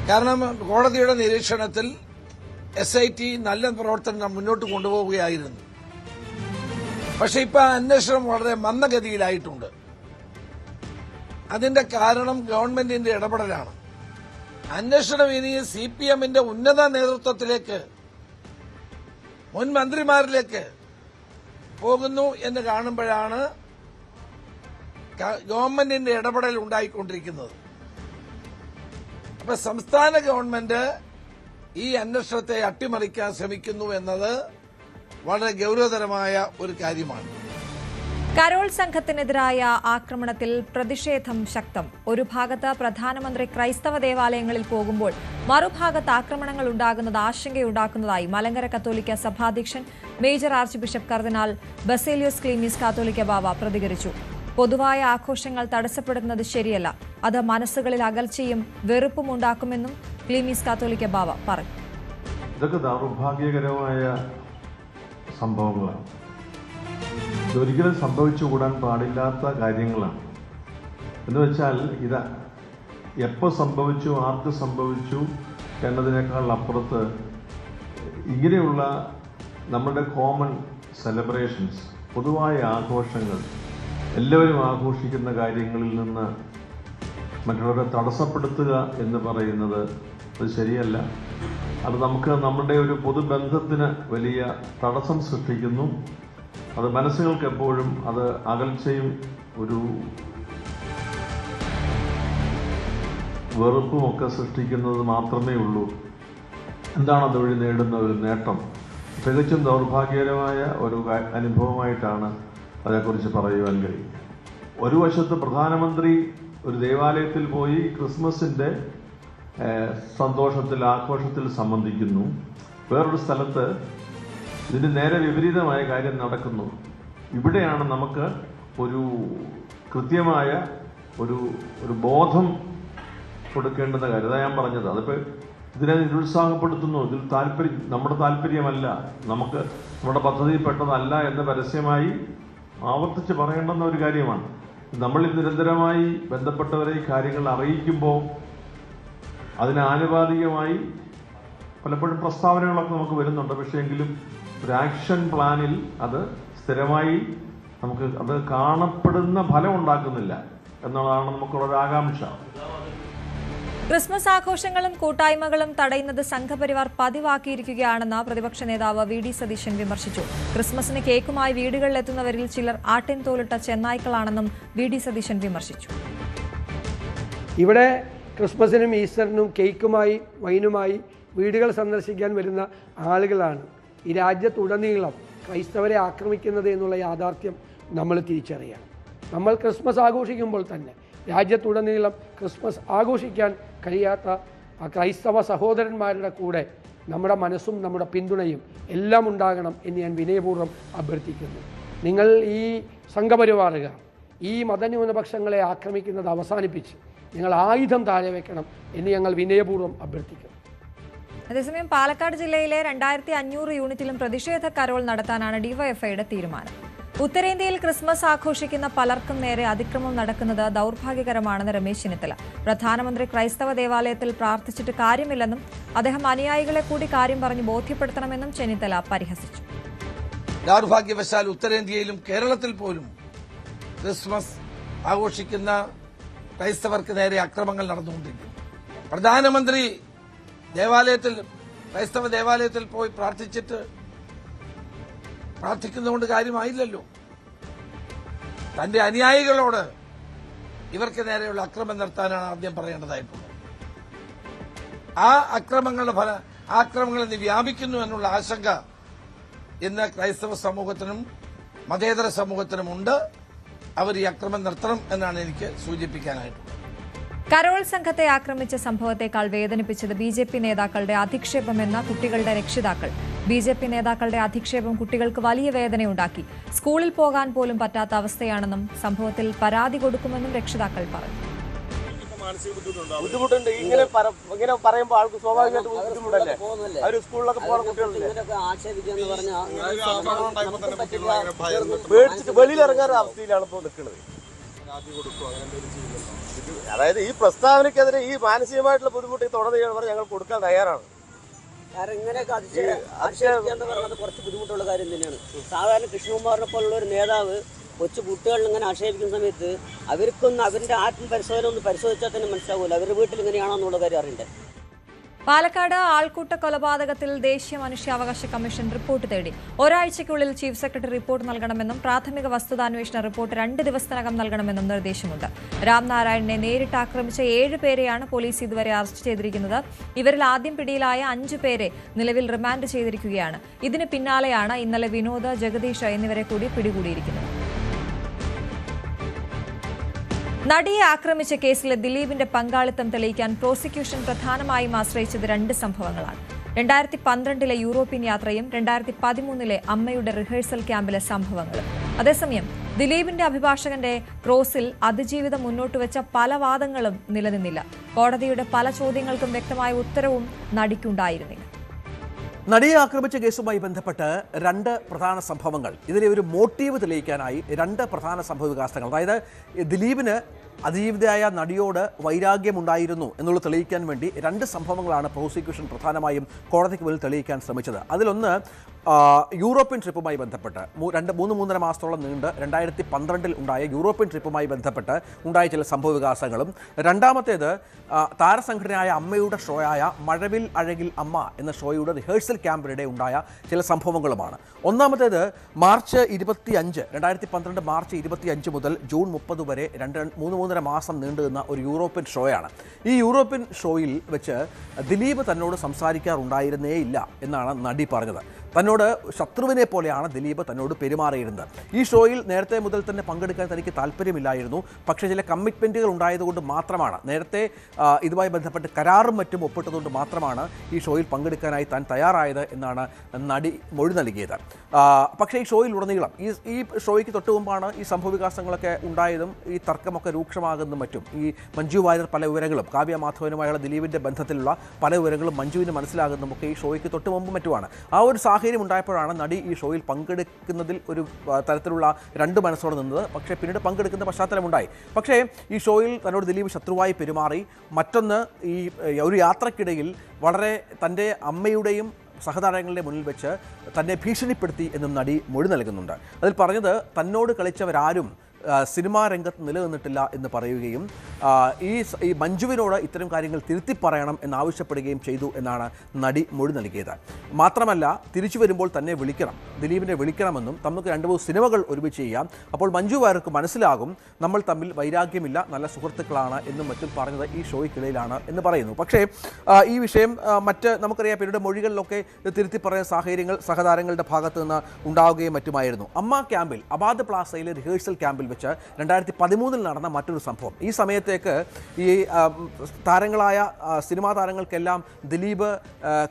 കാരണം കോടതിയുടെ നിരീക്ഷണത്തിൽ SIT നല്ല പ്രവർത്തനം മുന്നോട്ട് കൊണ്ടുപോവുകയായിരുന്നു. പക്ഷെ ഇപ്പൊ അന്വേഷണം വളരെ മന്ദഗതിയിലായിട്ടുണ്ട്. അതിന്റെ കാരണം ഗവൺമെന്റിന്റെ ഇടപെടലാണ്. അന്വേഷണം ഇനി CPMന്റെ ഉന്നത നേതൃത്വത്തിലേക്ക്, മുൻ മന്ത്രിമാരിലേക്ക് പോകുന്നു എന്ന് കാണുമ്പോഴാണ് ഗവൺമെന്റിന്റെ ഇടപെടൽ ഉണ്ടായിക്കൊണ്ടിരിക്കുന്നത്. അപ്പൊ സംസ്ഥാന ഗവൺമെന്റ് ഈ അന്വേഷണത്തെ അട്ടിമറിക്കാൻ ശ്രമിക്കുന്നു എന്നത് വളരെ ഗൌരവതരമായ ഒരു കാര്യമാണ്. കരോൾ സംഘത്തിനെതിരായ ആക്രമണത്തിൽ പ്രതിഷേധം ശക്തം. ഒരു ഭാഗത്ത് പ്രധാനമന്ത്രി ക്രൈസ്തവ ദേവാലയങ്ങളിൽ പോകുമ്പോൾ മറുഭാഗത്ത് ആക്രമണങ്ങൾ ഉണ്ടാകുന്നത് ആശങ്കയുണ്ടാക്കുന്നതായി മലങ്കര കത്തോലിക്ക സഭാധ്യക്ഷൻ മേജർ ആർച്ച് ബിഷപ്പ് കർദിനാൾ ബസേലിയോസ് ക്ലീമീസ് കാത്തോലിക്ക ബാവ പ്രതികരിച്ചു. പൊതുവായ ആഘോഷങ്ങൾ തടസ്സപ്പെടുന്നത് ശരിയല്ല, അത് മനസ്സുകളിൽ അകൽച്ചയും വെറുപ്പും ഉണ്ടാക്കുമെന്നും ക്ലീമീസ് കാത്തോലിക്ക ബാവ പറഞ്ഞു. ഇതൊക്കെ ദൗർഭാഗ്യകരമായ സംഭവങ്ങളാണ്. ഇതൊരിക്കലും സംഭവിച്ചുകൂടാൻ പാടില്ലാത്ത കാര്യങ്ങളാണ്. എന്ന് വെച്ചാൽ ഇത് എപ്പോൾ സംഭവിച്ചു, ആർക്ക് സംഭവിച്ചു എന്നതിനേക്കാൾ അപ്പുറത്ത് ഇങ്ങനെയുള്ള നമ്മുടെ കോമൺ സെലിബ്രേഷൻസ്, പൊതുവായ ആഘോഷങ്ങൾ, എല്ലാവരും ആഘോഷിക്കുന്ന കാര്യങ്ങളിൽ നിന്ന് മറ്റുള്ളവരെ തടസ്സപ്പെടുത്തുക എന്ന് പറയുന്നത് അത് ശരിയല്ല. അത് നമുക്ക് നമ്മുടെ ഒരു പൊതുബന്ധത്തിന് വലിയ തടസ്സം സൃഷ്ടിക്കുന്നു. അത് മനസ്സുകൾക്ക് എപ്പോഴും അത് അകൽച്ചയും ഒരു വെറുപ്പുമൊക്കെ സൃഷ്ടിക്കുന്നത് മാത്രമേ ഉള്ളൂ. എന്താണ് അതുവഴി നേടുന്ന ഒരു നേട്ടം? തികച്ചും ദൗർഭാഗ്യകരമായ ഒരു അനുഭവമായിട്ടാണ് അതേക്കുറിച്ച് പറയുവാൻ കഴിയും. ഒരു വശത്ത് പ്രധാനമന്ത്രി ഒരു ദേവാലയത്തിൽ പോയി ക്രിസ്മസിൻ്റെ സന്തോഷത്തിൽ, ആഘോഷത്തിൽ സംബന്ധിക്കുന്നു. വേറൊരു സ്ഥലത്ത് ഇതിന് നേരെ വിപരീതമായ കാര്യം നടക്കുന്നു. ഇവിടെയാണ് നമുക്ക് ഒരു കൃത്യമായ ഒരു ബോധം കൊടുക്കേണ്ടുന്ന കാര്യം. അതാ ഞാൻ പറഞ്ഞത്. അതിപ്പോൾ ഇതിനെ നിരുത്സാഹപ്പെടുത്തുന്നു. ഇതിൽ നമ്മുടെ താല്പര്യമല്ല, നമ്മുടെ പദ്ധതിയിൽപ്പെട്ടതല്ല എന്ന് പരസ്യമായി ആവർത്തിച്ച് പറയേണ്ടുന്ന ഒരു കാര്യമാണ്. നമ്മളിൽ നിരന്തരമായി ബന്ധപ്പെട്ടവരെ ഈ കാര്യങ്ങൾ അറിയിക്കുമ്പോൾ അതിന് ആനുപാതികമായി പലപ്പോഴും പ്രസ്താവനകളൊക്കെ നമുക്ക് വരുന്നുണ്ട്. പക്ഷേ എങ്കിലും ഒരു ആക്ഷൻ പ്ലാനിൽ അത് സ്ഥിരമായി നമുക്ക് അത് കാണപ്പെടുന്ന ഫലം ഉണ്ടാക്കുന്നില്ല എന്നുള്ളതാണ് നമുക്കുള്ളൊരു ആകാംക്ഷ. ക്രിസ്മസ് ആഘോഷങ്ങളും കൂട്ടായ്മകളും തടയുന്നത് സംഘപരിവാർ പതിവാക്കിയിരിക്കുകയാണെന്ന് പ്രതിപക്ഷ നേതാവ് വി.ഡി. സതീശൻ വിമർശിച്ചു. ക്രിസ്മസിന് കേക്കുമായി വീടുകളിലെത്തുന്നവരിൽ ചിലർ ആട്ടിൻ തോലിട്ട ചെന്നായ്ക്കളാണെന്നും വി.ഡി. സതീശൻ വിമർശിച്ചു. ഇവിടെ ക്രിസ്മസിനും ഈസ്റ്ററിനും കേക്കുമായി വൈനുമായി വീടുകൾ സന്ദർശിക്കാൻ വരുന്ന ആളുകളാണ് ഈ രാജ്യത്തുടനീളം ക്രൈസ്തവരെ ആക്രമിക്കുന്നത് എന്നുള്ള യാഥാർത്ഥ്യം നമ്മൾ തിരിച്ചറിയണം. നമ്മൾ ക്രിസ്മസ് ആഘോഷിക്കുമ്പോൾ തന്നെ രാജ്യത്തുടനീളം ക്രിസ്മസ് ആഘോഷിക്കാൻ കഴിയാത്ത ആ ക്രൈസ്തവ സഹോദരന്മാരുടെ കൂടെ നമ്മുടെ മനസ്സും നമ്മുടെ പിന്തുണയും എല്ലാം ഉണ്ടാകണം എന്ന് ഞാൻ വിനയപൂർവ്വം അഭ്യർത്ഥിക്കുന്നു. നിങ്ങൾ ഈ സംഘപരിവാറുകാർ ഈ മതന്യൂനപക്ഷങ്ങളെ ആക്രമിക്കുന്നത് അവസാനിപ്പിച്ച് നിങ്ങൾ ആയുധം താഴെ വെക്കണം എന്ന് ഞങ്ങൾ വിനയപൂർവ്വം അഭ്യർത്ഥിക്കുന്നു. അതേസമയം പാലക്കാട് ജില്ലയിലെ 2500 യൂണിറ്റിലും പ്രതിഷേധ കരോൾ നടത്താനാണ് ഡിവൈഎഫ്ഐയുടെ തീരുമാനം. ഉത്തരേന്ത്യയിൽ ക്രിസ്മസ് ആഘോഷിക്കുന്ന പലർക്കും നേരെ അതിക്രമം നടക്കുന്നത് ദൗർഭാഗ്യകരമാണെന്ന് രമേശ് ചെന്നിത്തല. പ്രധാനമന്ത്രി ക്രൈസ്തവ ദേവാലയത്തിൽ പ്രാർത്ഥിച്ചിട്ട് കാര്യമില്ലെന്നും അദ്ദേഹം അനുയായികളെ കൂടി കാര്യം പറഞ്ഞ് ബോധ്യപ്പെടുത്തണമെന്നും ചെന്നിത്തല പരിഹസിച്ചു. ദൗർഭാഗ്യവശാൽ ഉത്തരേന്ത്യയിലും കേരളത്തിൽ പോലും ക്രിസ്മസ് ആഘോഷിക്കുന്ന ക്രൈസ്തവർക്ക് നേരെ അക്രമങ്ങൾ നടന്നുകൊണ്ടിരിക്കുന്നു. പ്രധാനമന്ത്രി ക്രൈസ്തവ ദേവാലയത്തിൽ പോയി പ്രാർത്ഥിക്കുന്നതുകൊണ്ട് കാര്യമായില്ലല്ലോ. തന്റെ അനുയായികളോട് ഇവർക്ക് നേരെയുള്ള അക്രമം നടത്താനാണ് ആദ്യം പറയേണ്ടതായിട്ടുള്ളത്. ആ ആക്രമങ്ങൾ ഇന്ന് വ്യാപിക്കുന്നു എന്നുള്ള ആശങ്ക ഇന്ന് ക്രൈസ്തവ സമൂഹത്തിനും മതേതര സമൂഹത്തിനും ഉണ്ട്. അവർ ഈ അക്രമം നിർത്തണം എന്നാണ് എനിക്ക് സൂചിപ്പിക്കാനായിട്ടുള്ളത്. കരോൾ സംഘത്തെ ആക്രമിച്ച സംഭവത്തെക്കാൾ വേദനിപ്പിച്ചത് ബി.ജെ.പി. നേതാക്കളുടെ അധിക്ഷേപമെന്ന കുട്ടികളുടെ രക്ഷിതാക്കൾ. ബി.ജെ.പി. നേതാക്കളുടെ അധിക്ഷേപം കുട്ടികൾക്ക് വലിയ വേദനയുണ്ടാക്കി. സ്കൂളിൽ പോകാൻ പോലും പറ്റാത്ത അവസ്ഥയാണെന്നും സംഭവത്തിൽ പരാതി കൊടുക്കുമെന്നും രക്ഷിതാക്കൾ പറഞ്ഞു. ബുദ്ധിമുട്ടുണ്ട്. ഇങ്ങനെ പറയുമ്പോൾ ആൾക്ക് സ്വാഭാവികമായിട്ട് ബുദ്ധിമുട്ടല്ലേ. അവർ സ്കൂളിലൊക്കെ പോകുന്ന കുട്ടികളല്ലേ, പേടിച്ചിട്ട് വെളിയിലിറങ്ങാൻ അവസ്ഥയിലാണ് ഇപ്പോൾ നിൽക്കുന്നത്. അതായത് ഈ പ്രസ്താവനയ്ക്കെതിരെ ഈ മാനസികമായിട്ടുള്ള ബുദ്ധിമുട്ട് തുടർന്ന് ഞങ്ങൾ കൊടുക്കാൻ തയ്യാറാണ്. കാരണം ഇങ്ങനെയൊക്കെ അധിക്ഷേപിക്കാന്ന് പറയുന്നത് കുറച്ച് ബുദ്ധിമുട്ടുള്ള കാര്യം തന്നെയാണ്. സാധാരണ കൃഷ്ണകുമാറിനെ പോലുള്ള ഒരു നേതാവ് കൊച്ചു കുട്ടികളിൽ ഇങ്ങനെ ആക്ഷേപിക്കുന്ന സമയത്ത് അവർക്കൊന്ന് അവരുടെ ആത്മപരിശോധന ഒന്ന് പരിശോധിച്ചാൽ തന്നെ മനസ്സിലാവില്ല അവരുടെ വീട്ടിൽ ഇങ്ങനെയാണോ എന്നുള്ള കാര്യം അറിയണ്ടേ. പാലക്കാട് ആൾക്കൂട്ട കൊലപാതകത്തിൽ ദേശീയ മനുഷ്യാവകാശ കമ്മീഷൻ റിപ്പോർട്ട് തേടി. ഒരാഴ്ചയ്ക്കുള്ളിൽ ചീഫ് സെക്രട്ടറി റിപ്പോർട്ട് നൽകണമെന്നും പ്രാഥമിക വസ്തുതാന്വേഷണ റിപ്പോർട്ട് 2 ദിവസത്തിനകം നൽകണമെന്നും നിർദ്ദേശമുണ്ട്. രാംനാരായണനെ നേരിട്ട് ആക്രമിച്ച 7 പേരെയാണ് പോലീസ് ഇതുവരെ അറസ്റ്റ് ചെയ്തിരിക്കുന്നത്. ഇവരിൽ ആദ്യം പിടിയിലായ 5 പേരെ നിലവിൽ റിമാൻഡ് ചെയ്തിരിക്കുകയാണ്. ഇതിന് പിന്നാലെയാണ് ഇന്നലെ വിനോദ്, ജഗദീഷ് എന്നിവരെ കൂടി പിടികൂടിയിരിക്കുന്നത്. നടിയെ ആക്രമിച്ച കേസിലെ ദിലീപിന്റെ പങ്കാളിത്തം തെളിയിക്കാൻ പ്രോസിക്യൂഷൻ പ്രധാനമായും ആശ്രയിച്ചത് 2 സംഭവങ്ങളാണ്. 2012 യൂറോപ്യൻ യാത്രയും 2013 അമ്മയുടെ റിഹേഴ്സൽ ക്യാമ്പിലെ സംഭവങ്ങളും. അതേസമയം ദിലീപിന്റെ അഭിഭാഷകന്റെ ക്രോസിൽ അതിജീവിതം മുന്നോട്ട് വെച്ച പല വാദങ്ങളും നിലനിന്നില്ല. കോടതിയുടെ പല ചോദ്യങ്ങൾക്കും വ്യക്തമായ ഉത്തരവും നടിക്കുണ്ടായിരുന്നില്ല. നടിയെ ആക്രമിച്ച കേസുമായി ബന്ധപ്പെട്ട് 2 പ്രധാന സംഭവങ്ങൾ, ഇതിലെ ഒരു മോട്ടീവ് തെളിയിക്കാനായി 2 പ്രധാന സംഭവ വികാസങ്ങൾ. അതായത് ദിലീപിന് അതിജീവിതയായ നടിയോട് വൈരാഗ്യമുണ്ടായിരുന്നു എന്നുള്ളത് തെളിയിക്കാൻ വേണ്ടി 2 സംഭവങ്ങളാണ് പ്രോസിക്യൂഷൻ പ്രധാനമായും കോടതിക്ക് മുന്നിൽ തെളിയിക്കാൻ ശ്രമിച്ചത്. അതിലൊന്ന് യൂറോപ്യൻ ട്രിപ്പുമായി ബന്ധപ്പെട്ട് 3-3.5 മാസത്തോളം നീണ്ട് 2012 ഉണ്ടായ യൂറോപ്യൻ ട്രിപ്പുമായി ബന്ധപ്പെട്ട് ഉണ്ടായ ചില സംഭവ വികാസങ്ങളും, രണ്ടാമത്തേത് താരസംഘടനയായ അമ്മയുടെ ഷോയായ മഴവിൽ അഴകിൽ അമ്മ എന്ന ഷോയുടെ റിഹേഴ്സൽ ക്യാമ്പിനിടെ ഉണ്ടായ ചില സംഭവങ്ങളുമാണ്. ഒന്നാമത്തേത് മാർച്ച് 25, 2012 മാർച്ച് 25 മുതൽ ജൂൺ 30 വരെ 3-3.5 മാസം നീണ്ടുനിന്ന ഒരു യൂറോപ്യൻ ഷോയാണ്. ഈ യൂറോപ്യൻ ഷോയിൽ വെച്ച് ദിലീപ് തന്നോട് സംസാരിക്കാറുണ്ടായിരുന്നേ ഇല്ല എന്നാണ് നടി പറഞ്ഞത്. തന്നോട് ശത്രുവിനെ പോലെയാണ് ദിലീപ് തന്നോട് പെരുമാറിയിരുന്നത്. ഈ ഷോയിൽ നേരത്തെ മുതൽ തന്നെ പങ്കെടുക്കാൻ തനിക്ക് താല്പര്യമില്ലായിരുന്നു. പക്ഷേ ചില കമ്മിറ്റ്മെൻറ്റുകൾ ഉണ്ടായതുകൊണ്ട് മാത്രമാണ്, നേരത്തെ ഇതുമായി ബന്ധപ്പെട്ട് കരാറും മറ്റും ഒപ്പിട്ടതുകൊണ്ട് മാത്രമാണ് ഈ ഷോയിൽ പങ്കെടുക്കാനായി താൻ തയ്യാറായത് എന്നാണ് നടി മൊഴി നൽകിയത്. പക്ഷേ ഈ ഷോയിൽ ഉടനീളം ഈ ഷോയ്ക്ക് തൊട്ട് മുമ്പാണ് ഈ സംഭവവികാസങ്ങളൊക്കെ ഉണ്ടായതും ഈ തർക്കമൊക്കെ രൂക്ഷമാകുന്നതും മറ്റും. ഈ മഞ്ജു വാര്യർ പല വിവരങ്ങളും, കാവ്യ മാധവനുമായുള്ള ദിലീപിൻ്റെ ബന്ധത്തിലുള്ള പല വിവരങ്ങളും മഞ്ജുവിന് മനസ്സിലാകുന്നതുമൊക്കെ ഈ ഷോയ്ക്ക് തൊട്ട് മുമ്പ് മറ്റുമാണ്. ആ ഒരു സാഹചര്യം ഉണ്ടായപ്പോഴാണ് നടി ഈ ഷോയിൽ പങ്കെടുക്കുന്നതിൽ ഒരു തരത്തിലുള്ള 2 മനസ്സോടെ നിന്നത്. പക്ഷേ പിന്നീട് പങ്കെടുക്കുന്ന പശ്ചാത്തലമുണ്ടായി. പക്ഷേ ഈ ഷോയിൽ തന്നോട് ദിലീപ് ശത്രുവായി പെരുമാറി. മറ്റൊന്ന്, ഈ ഒരു യാത്രക്കിടയിൽ വളരെ തൻ്റെ അമ്മയുടെയും സഹതാരങ്ങളുടെ മുന്നിൽ വെച്ച് തന്നെ ഭീഷണിപ്പെടുത്തി എന്നും നടി മൊഴി നൽകുന്നുണ്ട്. അതിൽ പറഞ്ഞത് തന്നോട് കളിച്ചവരാരും സിനിമാ രംഗത്ത് നിലനിന്നിട്ടില്ല എന്ന് പറയുകയും ഈ മഞ്ജുവിനോട് ഇത്തരം കാര്യങ്ങൾ തിരുത്തി പറയണം എന്നാവശ്യപ്പെടുകയും ചെയ്തു എന്നാണ് നടി മൊഴി നൽകിയത്. മാത്രമല്ല, തിരിച്ചു വരുമ്പോൾ തന്നെ വിളിക്കണം, ദിലീപിനെ വിളിക്കണമെന്നും നമുക്ക് 2-3 സിനിമകൾ ഒരുമിച്ച് ചെയ്യാം, അപ്പോൾ മഞ്ജു വാര്യർക്ക് മനസ്സിലാകും നമ്മൾ തമ്മിൽ വൈരാഗ്യമില്ല, നല്ല സുഹൃത്തുക്കളാണ് എന്നും മറ്റും പറഞ്ഞത് ഈ ഷോയ്ക്കിടയിലാണ് എന്ന് പറയുന്നു. പക്ഷേ ഈ വിഷയം നമുക്കറിയാം, പിന്നീട് മൊഴികളിലൊക്കെ തിരുത്തി പറയുന്ന സാഹചര്യങ്ങൾ സഹതാരങ്ങളുടെ ഭാഗത്ത് നിന്ന് ഉണ്ടാവുകയും മറ്റുമായിരുന്നു. അമ്മ ക്യാമ്പിൽ, അബാദ് പ്ലാസയിലെ റിഹേഴ്സൽ ക്യാമ്പിൽ വെച്ച് 2013 നടന്ന മറ്റൊരു സംഭവം. ഈ സമയത്തേക്ക് ഈ താരങ്ങളായ സിനിമാ താരങ്ങൾക്കെല്ലാം ദിലീപ്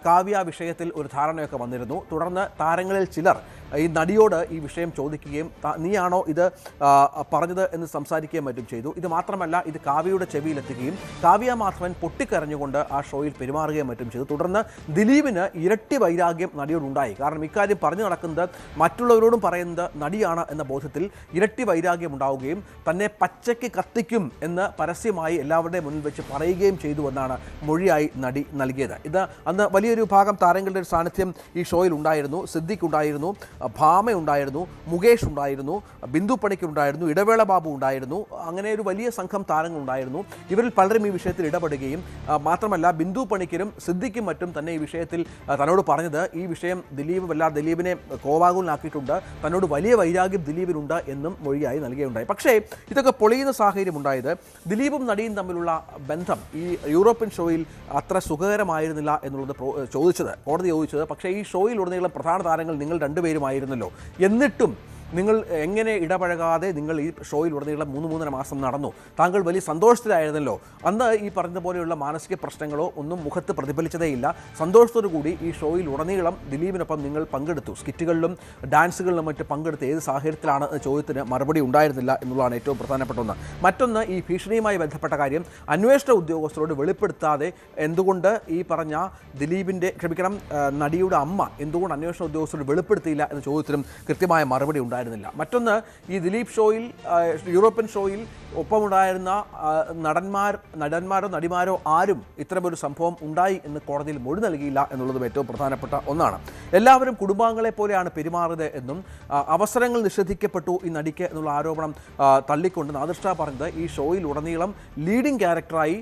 കാവ്യ വിഷയത്തിൽ ഒരു ധാരണയൊക്കെ വന്നിരുന്നു. തുടർന്ന് താരങ്ങളിൽ ചിലർ ഈ നടിയോട് ഈ വിഷയം ചോദിക്കുകയും നീയാണോ ഇത് പറഞ്ഞത് എന്ന് സംസാരിക്കുകയും മറ്റും ചെയ്തു. ഇത് മാത്രമല്ല, ഇത് കാവ്യയുടെ ചെവിയിലെത്തുകയും കാവ്യ മാധവൻ പൊട്ടിക്കരഞ്ഞുകൊണ്ട് ആ ഷോയിൽ പെരുമാറുകയും മറ്റും ചെയ്തു. തുടർന്ന് ദിലീപിന് ഇരട്ടി വൈരാഗ്യം നടിയോടുണ്ടായി. കാരണം ഇക്കാര്യം പറഞ്ഞു നടക്കുന്നത് മറ്റുള്ളവരോടും പറയുന്നത് നടിയാണ് എന്ന ബോധത്തിൽ ഇരട്ടി വൈരാഗ്യം ഉണ്ടാവുകയും തന്നെ പച്ചയ്ക്ക് കത്തിക്കും എന്ന് പരസ്യമായി എല്ലാവരുടെയും മുന്നിൽ വെച്ച് പറയുകയും ചെയ്തു എന്നാണ് മൊഴിയായി നടി നൽകിയത്. ഇത് അന്ന് വലിയൊരു ഭാഗം താരങ്ങളുടെ ഒരു സാന്നിധ്യം ഈ ഷോയിൽ ഉണ്ടായിരുന്നു. സിദ്ദിഖ് ഉണ്ടായിരുന്നു, ഭാമ ഉണ്ടായിരുന്നു, മുകേഷ് ഉണ്ടായിരുന്നു, ബിന്ദു പണിക്കർ ഉണ്ടായിരുന്നു, ഇടവേള ബാബു ഉണ്ടായിരുന്നു. അങ്ങനെ ഒരു വലിയ സംഘം താരങ്ങൾ ഉണ്ടായിരുന്നു. ഇവരിൽ പലരും ഈ വിഷയത്തിൽ ഇടപെടുകയും മാത്രമല്ല, ബിന്ദു പണിക്കരും സിദ്ദിഖും മറ്റും തന്നെ ഈ വിഷയത്തിൽ തന്നോട് പറഞ്ഞത് ഈ വിഷയം ദിലീപിനെ കോവാകുലനാക്കിയിട്ടുണ്ട്, തന്നോട് വലിയ വൈരാഗ്യം ദിലീപിനുണ്ട് എന്നും മൊഴിയായി നൽകുകയുണ്ടായി. പക്ഷേ ഇതൊക്കെ പൊളിയുന്ന സാഹചര്യം ഉണ്ടായത് ദിലീപും നടിയും തമ്മിലുള്ള ബന്ധം ഈ യൂറോപ്യൻ ഷോയിൽ അത്ര സുഖകരമായിരുന്നില്ല എന്നുള്ളത് കോടതി ചോദിച്ചത്. പക്ഷേ ഈ ഷോയിലുടനീളം പ്രധാന താരങ്ങൾ നിങ്ങൾ 2 പേരുമായിരുന്നല്ലോ, എന്നിട്ടും നിങ്ങൾ എങ്ങനെ ഇടപഴകാതെ നിങ്ങൾ ഈ ഷോയിലുടനീളം 3-3.5 മാസം നടന്നു? താങ്കൾ വലിയ സന്തോഷത്തിലായിരുന്നല്ലോ. അന്ന് ഈ പറഞ്ഞതുപോലെയുള്ള മാനസിക പ്രശ്നങ്ങളോ ഒന്നും മുഖത്ത് പ്രതിഫലിച്ചതേയില്ല. സന്തോഷത്തോടു കൂടി ഈ ഷോയിലുടനീളം ദിലീപിനൊപ്പം നിങ്ങൾ പങ്കെടുത്തു. സ്കിറ്റുകളിലും ഡാൻസുകളിലും മറ്റും പങ്കെടുത്ത് ഏത് സാഹചര്യത്തിലാണ് എന്ന ചോദ്യത്തിന് മറുപടി ഉണ്ടായിരുന്നില്ല എന്നുള്ളതാണ് ഏറ്റവും പ്രധാനപ്പെട്ട ഒന്ന്. മറ്റൊന്ന്, ഈ ഭീഷണിയുമായി ബന്ധപ്പെട്ട കാര്യം അന്വേഷണ ഉദ്യോഗസ്ഥരോട് വെളിപ്പെടുത്താതെ എന്തുകൊണ്ട് ഈ പറഞ്ഞ നടിയുടെ അമ്മ എന്തുകൊണ്ട് അന്വേഷണ ഉദ്യോഗസ്ഥരോട് വെളിപ്പെടുത്തിയില്ല എന്ന ചോദ്യത്തിനും കൃത്യമായ മറുപടി ഉണ്ടായിരുന്നു. മറ്റൊന്ന്, ഈ ദിലീപ് ഷോയിൽ, യൂറോപ്യൻ ഷോയിൽ ഒപ്പമുണ്ടായിരുന്ന നടന്മാരോ നടിമാരോ ആരും ഇത്തരമൊരു സംഭവം ഉണ്ടായി എന്ന് കോടതിയിൽ മൊഴി നൽകിയില്ല എന്നുള്ളതും ഏറ്റവും പ്രധാനപ്പെട്ട ഒന്നാണ്. എല്ലാവരും കുടുംബാംഗങ്ങളെ പോലെയാണ് പെരുമാറുന്നത് എന്നും അവസരങ്ങൾ നിഷേധിക്കപ്പെട്ടു ഈ നടിക്ക് എന്നുള്ള ആരോപണം തള്ളിക്കൊണ്ട് നാദിർഷ പറഞ്ഞത് ഈ ഷോയിൽ ഉടനീളം ലീഡിംഗ് ക്യാരക്ടറായി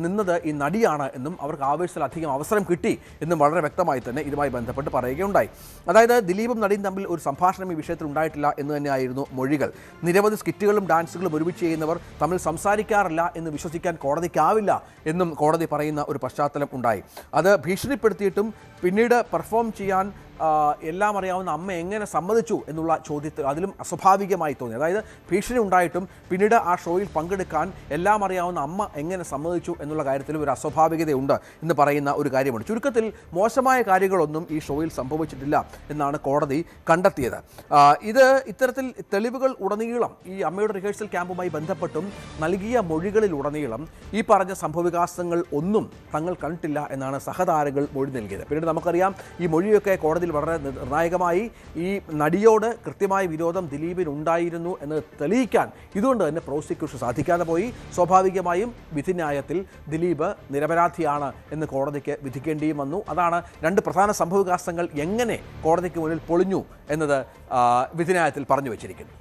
നിന്നത് ഈ നടിയാണ് എന്നും അവർക്ക് ആവേശത്തിലധികം അവസരം കിട്ടി എന്നും വളരെ വ്യക്തമായി തന്നെ ഇതുമായി ബന്ധപ്പെട്ട് പറയുകയുണ്ടായി. അതായത് ദിലീപും നടിയും തമ്മിൽ ഒരു സംഭാഷണം ഈ വിഷയത്തിൽ ഉണ്ടായിട്ടില്ല എന്ന് തന്നെയായിരുന്നു മൊഴികൾ. നിരവധി സ്കിറ്റുകളും ഡാൻസുകളും ഒരുമിച്ച് ചെയ്യുന്നവർ തമ്മിൽ സംസാരിക്കാറില്ല എന്ന് വിശ്വസിക്കാൻ കോടതിക്കാവില്ല എന്നും കോടതി പറയുന്ന ഒരു പശ്ചാത്തലം ഉണ്ടായി. അത് ഭീഷണിപ്പെടുത്തിയിട്ടും പിന്നീട് പെർഫോം ചെയ്യാൻ എല്ലാം അറിയാവുന്ന അമ്മ എങ്ങനെ സമ്മതിച്ചു എന്നുള്ള ചോദ്യത്തിൽ അതിലും അസ്വാഭാവികമായി തോന്നി. അതായത് ഭീഷണി ഉണ്ടായിട്ടും പിന്നീട് ആ ഷോയിൽ പങ്കെടുക്കാൻ എല്ലാം അറിയാവുന്ന അമ്മ എങ്ങനെ സമ്മതിച്ചു എന്നുള്ള കാര്യത്തിൽ ഒരു അസ്വാഭാവികതയുണ്ട് എന്ന് പറയുന്ന ഒരു കാര്യമാണ്. ചുരുക്കത്തിൽ മോശമായ കാര്യങ്ങളൊന്നും ഈ ഷോയിൽ സംഭവിച്ചിട്ടില്ല എന്നാണ് കോടതി കണ്ടെത്തിയത്. ഇത്തരത്തിൽ തെളിവുകൾ ഉടനീളം ഈ അമ്മയുടെ റിഹേഴ്സൽ ക്യാമ്പുമായി ബന്ധപ്പെട്ടും നൽകിയ മൊഴികളിലുടനീളം ഈ പറഞ്ഞ സംഭവവികാസങ്ങൾ ഒന്നും തങ്ങൾ കണ്ടിട്ടില്ല എന്നാണ് സഹതാരങ്ങൾ മൊഴി നൽകിയത്. പിന്നീട് നമുക്കറിയാം ഈ മൊഴിയൊക്കെ കോടതിയിൽ വളരെ നിർണായകമായി. ഈ നടിയോട് കൃത്യമായ വിരോധം ദിലീപിന് ഉണ്ടായിരുന്നു എന്ന് തെളിയിക്കാൻ ഇതുകൊണ്ട് തന്നെ പ്രോസിക്യൂഷൻ സാധിക്കാതെ പോയി. സ്വാഭാവികമായും വിധിന്യായത്തിൽ ദിലീപ് നിരപരാധിയാണ് എന്ന് കോടതിക്ക് വിധിക്കേണ്ടിയും വന്നു. അതാണ് രണ്ട് പ്രധാന സംഭവവികാസങ്ങൾ എങ്ങനെ കോടതിക്ക് മുന്നിൽ പൊളിഞ്ഞു എന്നത് വിധിന്യായത്തിൽ പറഞ്ഞു വച്ചിരിക്കുന്നു.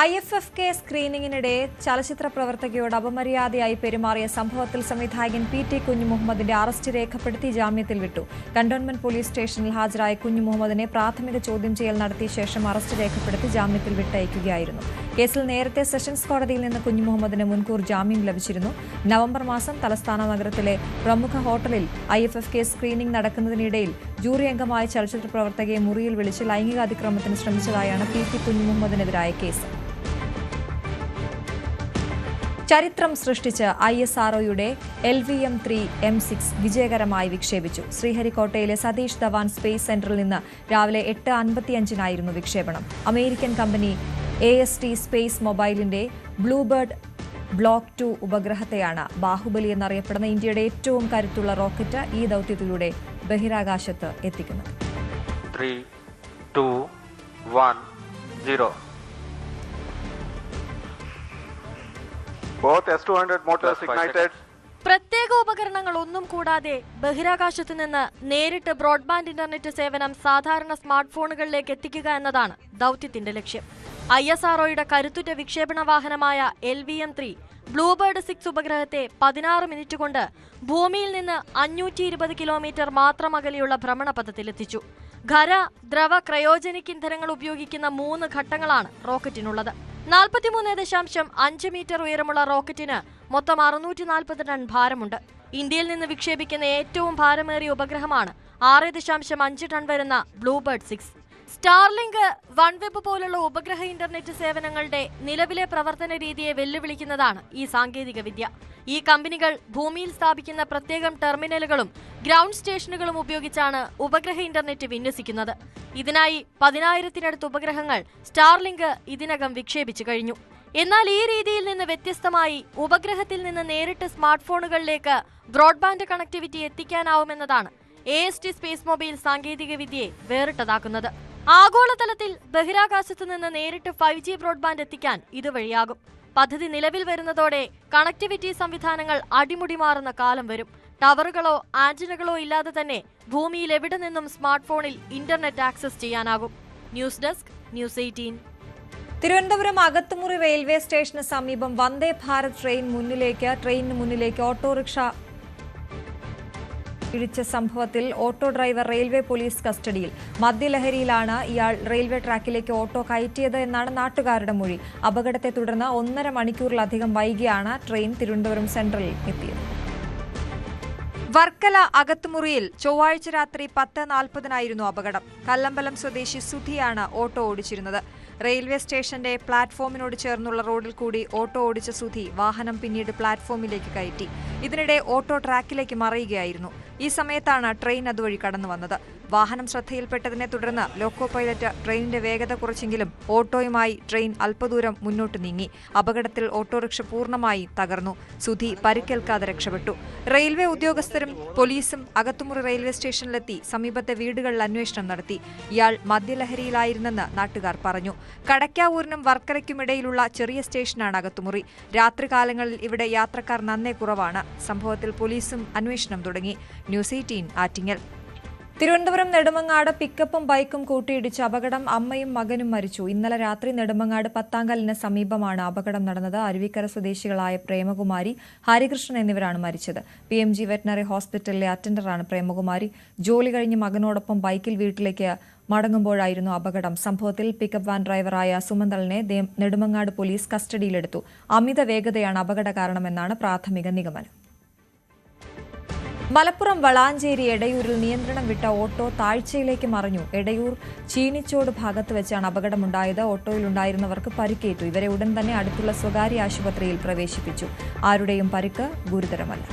IFFK സ്ക്രീനിങ്ങിനിടെ ചലച്ചിത്ര പ്രവർത്തകയോട് അപമര്യാദയായി പെരുമാറിയ സംഭവത്തിൽ സംവിധായകൻ PT കുഞ്ഞുമുഹമ്മദിന്റെ അറസ്റ്റ് രേഖപ്പെടുത്തി ജാമ്യത്തിൽ വിട്ടു. കന്റോൺമെന്റ് പോലീസ് സ്റ്റേഷനിൽ ഹാജരായ കുഞ്ഞുമുഹമ്മദിനെ പ്രാഥമിക ചോദ്യം ചെയ്യൽ നടത്തിയ ശേഷം അറസ്റ്റ് രേഖപ്പെടുത്തി ജാമ്യത്തിൽ വിട്ടയക്കുകയായിരുന്നു. കേസിൽ നേരത്തെ സെഷൻസ് കോടതിയിൽ നിന്ന് കുഞ്ഞുമുഹമ്മദിന് മുൻകൂർ ജാമ്യം ലഭിച്ചിരുന്നു. നവംബർ മാസം തലസ്ഥാന നഗരത്തിലെ പ്രമുഖ ഹോട്ടലിൽ IFFK സ്ക്രീനിംഗ് നടക്കുന്നതിനിടയിൽ ജൂറി അംഗമായ ചലച്ചിത്ര പ്രവർത്തകയെ മുറിയിൽ വിളിച്ച് ലൈംഗിക അതിക്രമത്തിന് ശ്രമിച്ചതായാണ് PT കുഞ്ഞുമുഹമ്മദിനെതിരായ കേസ്. ചരിത്രം സൃഷ്ടിച്ച് ISROയുടെ LVM-3 M6 വിജയകരമായി വിക്ഷേപിച്ചു. ശ്രീഹരിക്കോട്ടയിലെ സതീഷ് ധവാൻ സ്പേസ് സെന്ററിൽ നിന്ന് രാവിലെ 8:55 വിക്ഷേപണം. അമേരിക്കൻ കമ്പനി AST സ്പേസ് മൊബൈലിന്റെ ബ്ലൂബേർഡ് ബ്ലോക്ക് 2 ഉപഗ്രഹത്തെയാണ് ബാഹുബലി എന്നറിയപ്പെടുന്ന ഇന്ത്യയുടെ ഏറ്റവും കരുത്തുള്ള റോക്കറ്റ് ഈ ദൌത്യത്തിലൂടെ ബഹിരാകാശത്ത് എത്തിക്കുന്നത്. 3, 2, 1, 0. Both S200 motors ignited. പ്രത്യേക ഉപകരണങ്ങൾ ഒന്നും കൂടാതെ ബഹിരാകാശത്ത് നിന്ന് നേരിട്ട് ബ്രോഡ്ബാൻഡ് ഇന്റർനെറ്റ് സേവനം സാധാരണ സ്മാർട്ട് ഫോണുകളിലേക്ക് എത്തിക്കുക എന്നതാണ് ദൌത്യത്തിന്റെ ലക്ഷ്യം. ISROയുടെ കരുത്തുറ്റ വിക്ഷേപണ വാഹനമായ LVM-3 ബ്ലൂബേർഡ് 6 ഉപഗ്രഹത്തെ 16 മിനിറ്റ് കൊണ്ട് ഭൂമിയിൽ നിന്ന് 520 കിലോമീറ്റർ മാത്രം അകലെയുള്ള ഭ്രമണപഥത്തിലെത്തിച്ചു. ഖര, ദ്രവ, ക്രയോജനിക് ഇന്ധനങ്ങൾ ഉപയോഗിക്കുന്ന 3 ഘട്ടങ്ങളാണ് റോക്കറ്റിനുള്ളത്. 43.5 മീറ്റർ ഉയരമുള്ള റോക്കറ്റിന് മൊത്തം 640 ടൺ ഭാരമുണ്ട്. ഇന്ത്യയിൽ നിന്ന് വിക്ഷേപിക്കുന്ന ഏറ്റവും ഭാരമേറിയ ഉപഗ്രഹമാണ് 6.5 ടൺ വരുന്ന ബ്ലൂബേർഡ് 6. സ്റ്റാർലിങ്ക്, വൺവെബ് പോലുള്ള ഉപഗ്രഹ ഇന്റർനെറ്റ് സേവനങ്ങളുടെ നിലവിലെ പ്രവർത്തന രീതിയെ വെല്ലുവിളിക്കുന്നതാണ് ഈ സാങ്കേതിക വിദ്യ. ഈ കമ്പനികൾ ഭൂമിയിൽ സ്ഥാപിക്കുന്ന പ്രത്യേകം ടെർമിനലുകളും ഗ്രൗണ്ട് സ്റ്റേഷനുകളും ഉപയോഗിച്ചാണ് ഉപഗ്രഹ ഇന്റർനെറ്റ് വിന്യസിക്കുന്നത്. ഇതിനായി 10,000-നടുത്ത് ഉപഗ്രഹങ്ങൾ സ്റ്റാർലിങ്ക് ഇതിനകം വിക്ഷേപിച്ചു കഴിഞ്ഞു. എന്നാൽ ഈ രീതിയിൽ നിന്ന് വ്യത്യസ്തമായി ഉപഗ്രഹത്തിൽ നിന്ന് നേരിട്ട് സ്മാർട്ട് ഫോണുകളിലേക്ക് ബ്രോഡ്ബാൻഡ് കണക്ടിവിറ്റി എത്തിക്കാനാവുമെന്നതാണ് AST സ്പേസ് മൊബൈൽ സാങ്കേതിക വിദ്യയെ വേറിട്ടതാക്കുന്നത്. ആഗോളതലത്തിൽ ബഹിരാകാശത്ത് നിന്ന് നേരിട്ട് 5G ബ്രോഡ്ബാൻഡ് എത്തിക്കാൻ ഇതുവഴിയാകും. പദ്ധതി നിലവിൽ വരുന്നതോടെ കണക്ടിവിറ്റി സംവിധാനങ്ങൾ അടിമുടി മാറുന്ന കാലം വരും. ടവറുകളോ ആന്റിനകളോ ഇല്ലാതെ തന്നെ ഭൂമിയിൽ എവിടെ നിന്നും സ്മാർട്ട് ഫോണിൽ ഇന്റർനെറ്റ് ആക്സസ് ചെയ്യാനാകും. News desk, News 18. Thiruvananthapuram അകത്തുമുറി railway സ്റ്റേഷന് സമീപം വന്ദേ ഭാരത് ട്രെയിനിന് മുന്നിലേക്ക് ഓട്ടോറിക്ഷ ഇടിച്ച സംഭവത്തിൽ ഓട്ടോ ഡ്രൈവർ റെയിൽവേ പോലീസ് കസ്റ്റഡിയിൽ. മദ്യലഹരിയിലാണ് ഇയാൾ റെയിൽവേ ട്രാക്കിലേക്ക് ഓട്ടോ കയറ്റിയത് എന്നാണ് നാട്ടുകാരുടെ മൊഴി. അപകടത്തെ തുടർന്ന് 1.5 മണിക്കൂറിലധികം വൈകിയാണ് ട്രെയിൻ തിരുവനന്തപുരം സെൻട്രലിൽ എത്തിയത്. വർക്കല അകത്തുമുറിയിൽ ചൊവ്വാഴ്ച രാത്രി 10:40 അപകടം. കല്ലമ്പലം സ്വദേശി സുധിയാണ് ഓട്ടോ ഓടിച്ചിരുന്നത്. റെയിൽവേ സ്റ്റേഷന്റെ പ്ലാറ്റ്ഫോമിനോട് ചേർന്നുള്ള റോഡിൽ കൂടി ഓട്ടോ ഓടിച്ച സുധി വാഹനം പിന്നീട് പ്ലാറ്റ്ഫോമിലേക്ക് കയറ്റി. ഇതിനിടെ ഓട്ടോ ട്രാക്കിലേക്ക് മറിയുകയായിരുന്നു. ഈ സമയത്താണ് ട്രെയിൻ അതുവഴി കടന്നു വന്നത്. വാഹനം ശ്രദ്ധയിൽപ്പെട്ടതിനെ തുടർന്ന് ലോക്കോ പൈലറ്റ് ട്രെയിനിന്റെ വേഗത കുറച്ചെങ്കിലും ഓട്ടോയുമായി ട്രെയിൻ അല്പദൂരം മുന്നോട്ട് നീങ്ങി. അപകടത്തിൽ ഓട്ടോറിക്ഷ പൂർണ്ണമായി തകർന്നു. സുധി പരിക്കേൽക്കാതെ രക്ഷപ്പെട്ടു. റെയിൽവേ ഉദ്യോഗസ്ഥരും പോലീസും അകത്തുമുറി റെയിൽവേ സ്റ്റേഷനിലെത്തി സമീപത്തെ വീടുകളിൽ അന്വേഷണം നടത്തി. ഇയാൾ മദ്യലഹരിയിലായിരുന്നെന്ന് നാട്ടുകാർ പറഞ്ഞു. കടക്കാവൂരിനും വർക്കലയ്ക്കുമിടയിലുള്ള ചെറിയ സ്റ്റേഷനാണ് അകത്തുമുറി. രാത്രികാലങ്ങളിൽ ഇവിടെ യാത്രക്കാർ നന്നേ കുറവാണ്. സംഭവത്തിൽ പോലീസും അന്വേഷണം തുടങ്ങി. ന്യൂസ് 18 ആറ്റിങ്ങൽ. തിരുവനന്തപുരം നെടുമങ്ങാട് പിക്കപ്പും ബൈക്കും കൂട്ടിയിടിച്ച് അപകടം. അമ്മയും മകനും മരിച്ചു. ഇന്നലെ രാത്രി നെടുമങ്ങാട് പത്താങ്കലിന് സമീപമാണ് അപകടം നടന്നത്. അരുവിക്കര സ്വദേശികളായ പ്രേമകുമാരി, ഹരികൃഷ്ണൻ എന്നിവരാണ് മരിച്ചത്. PMG വെറ്റനറി ഹോസ്പിറ്റലിലെ അറ്റൻഡറാണ് പ്രേമകുമാരി. ജോലി കഴിഞ്ഞ് മകനോടൊപ്പം ബൈക്കിൽ വീട്ടിലേക്ക് മടങ്ങുമ്പോഴായിരുന്നു അപകടം. സംഭവത്തിൽ പിക്കപ്പ് വാൻ ഡ്രൈവറായ സുമന്തളിനെ നെടുമങ്ങാട് പോലീസ് കസ്റ്റഡിയിലെടുത്തു. അമിത വേഗതയാണ് അപകട കാരണമെന്നാണ് പ്രാഥമിക നിഗമനം. മലപ്പുറം വളാഞ്ചേരി എടയൂരിൽ നിയന്ത്രണം വിട്ട ഓട്ടോ താഴ്ചയിലേക്ക് മറിഞ്ഞു. എടയൂർ ചീനിച്ചോട് ഭാഗത്ത് വെച്ചാണ് അപകടമുണ്ടായത്. ഓട്ടോയിലുണ്ടായിരുന്നവർക്ക് പരിക്കേറ്റു. ഇവരെ ഉടൻ തന്നെ അടുത്തുള്ള സ്വകാര്യ ആശുപത്രിയിൽ പ്രവേശിപ്പിച്ചു. ആരുടെയും പരിക്ക് ഗുരുതരമല്ല.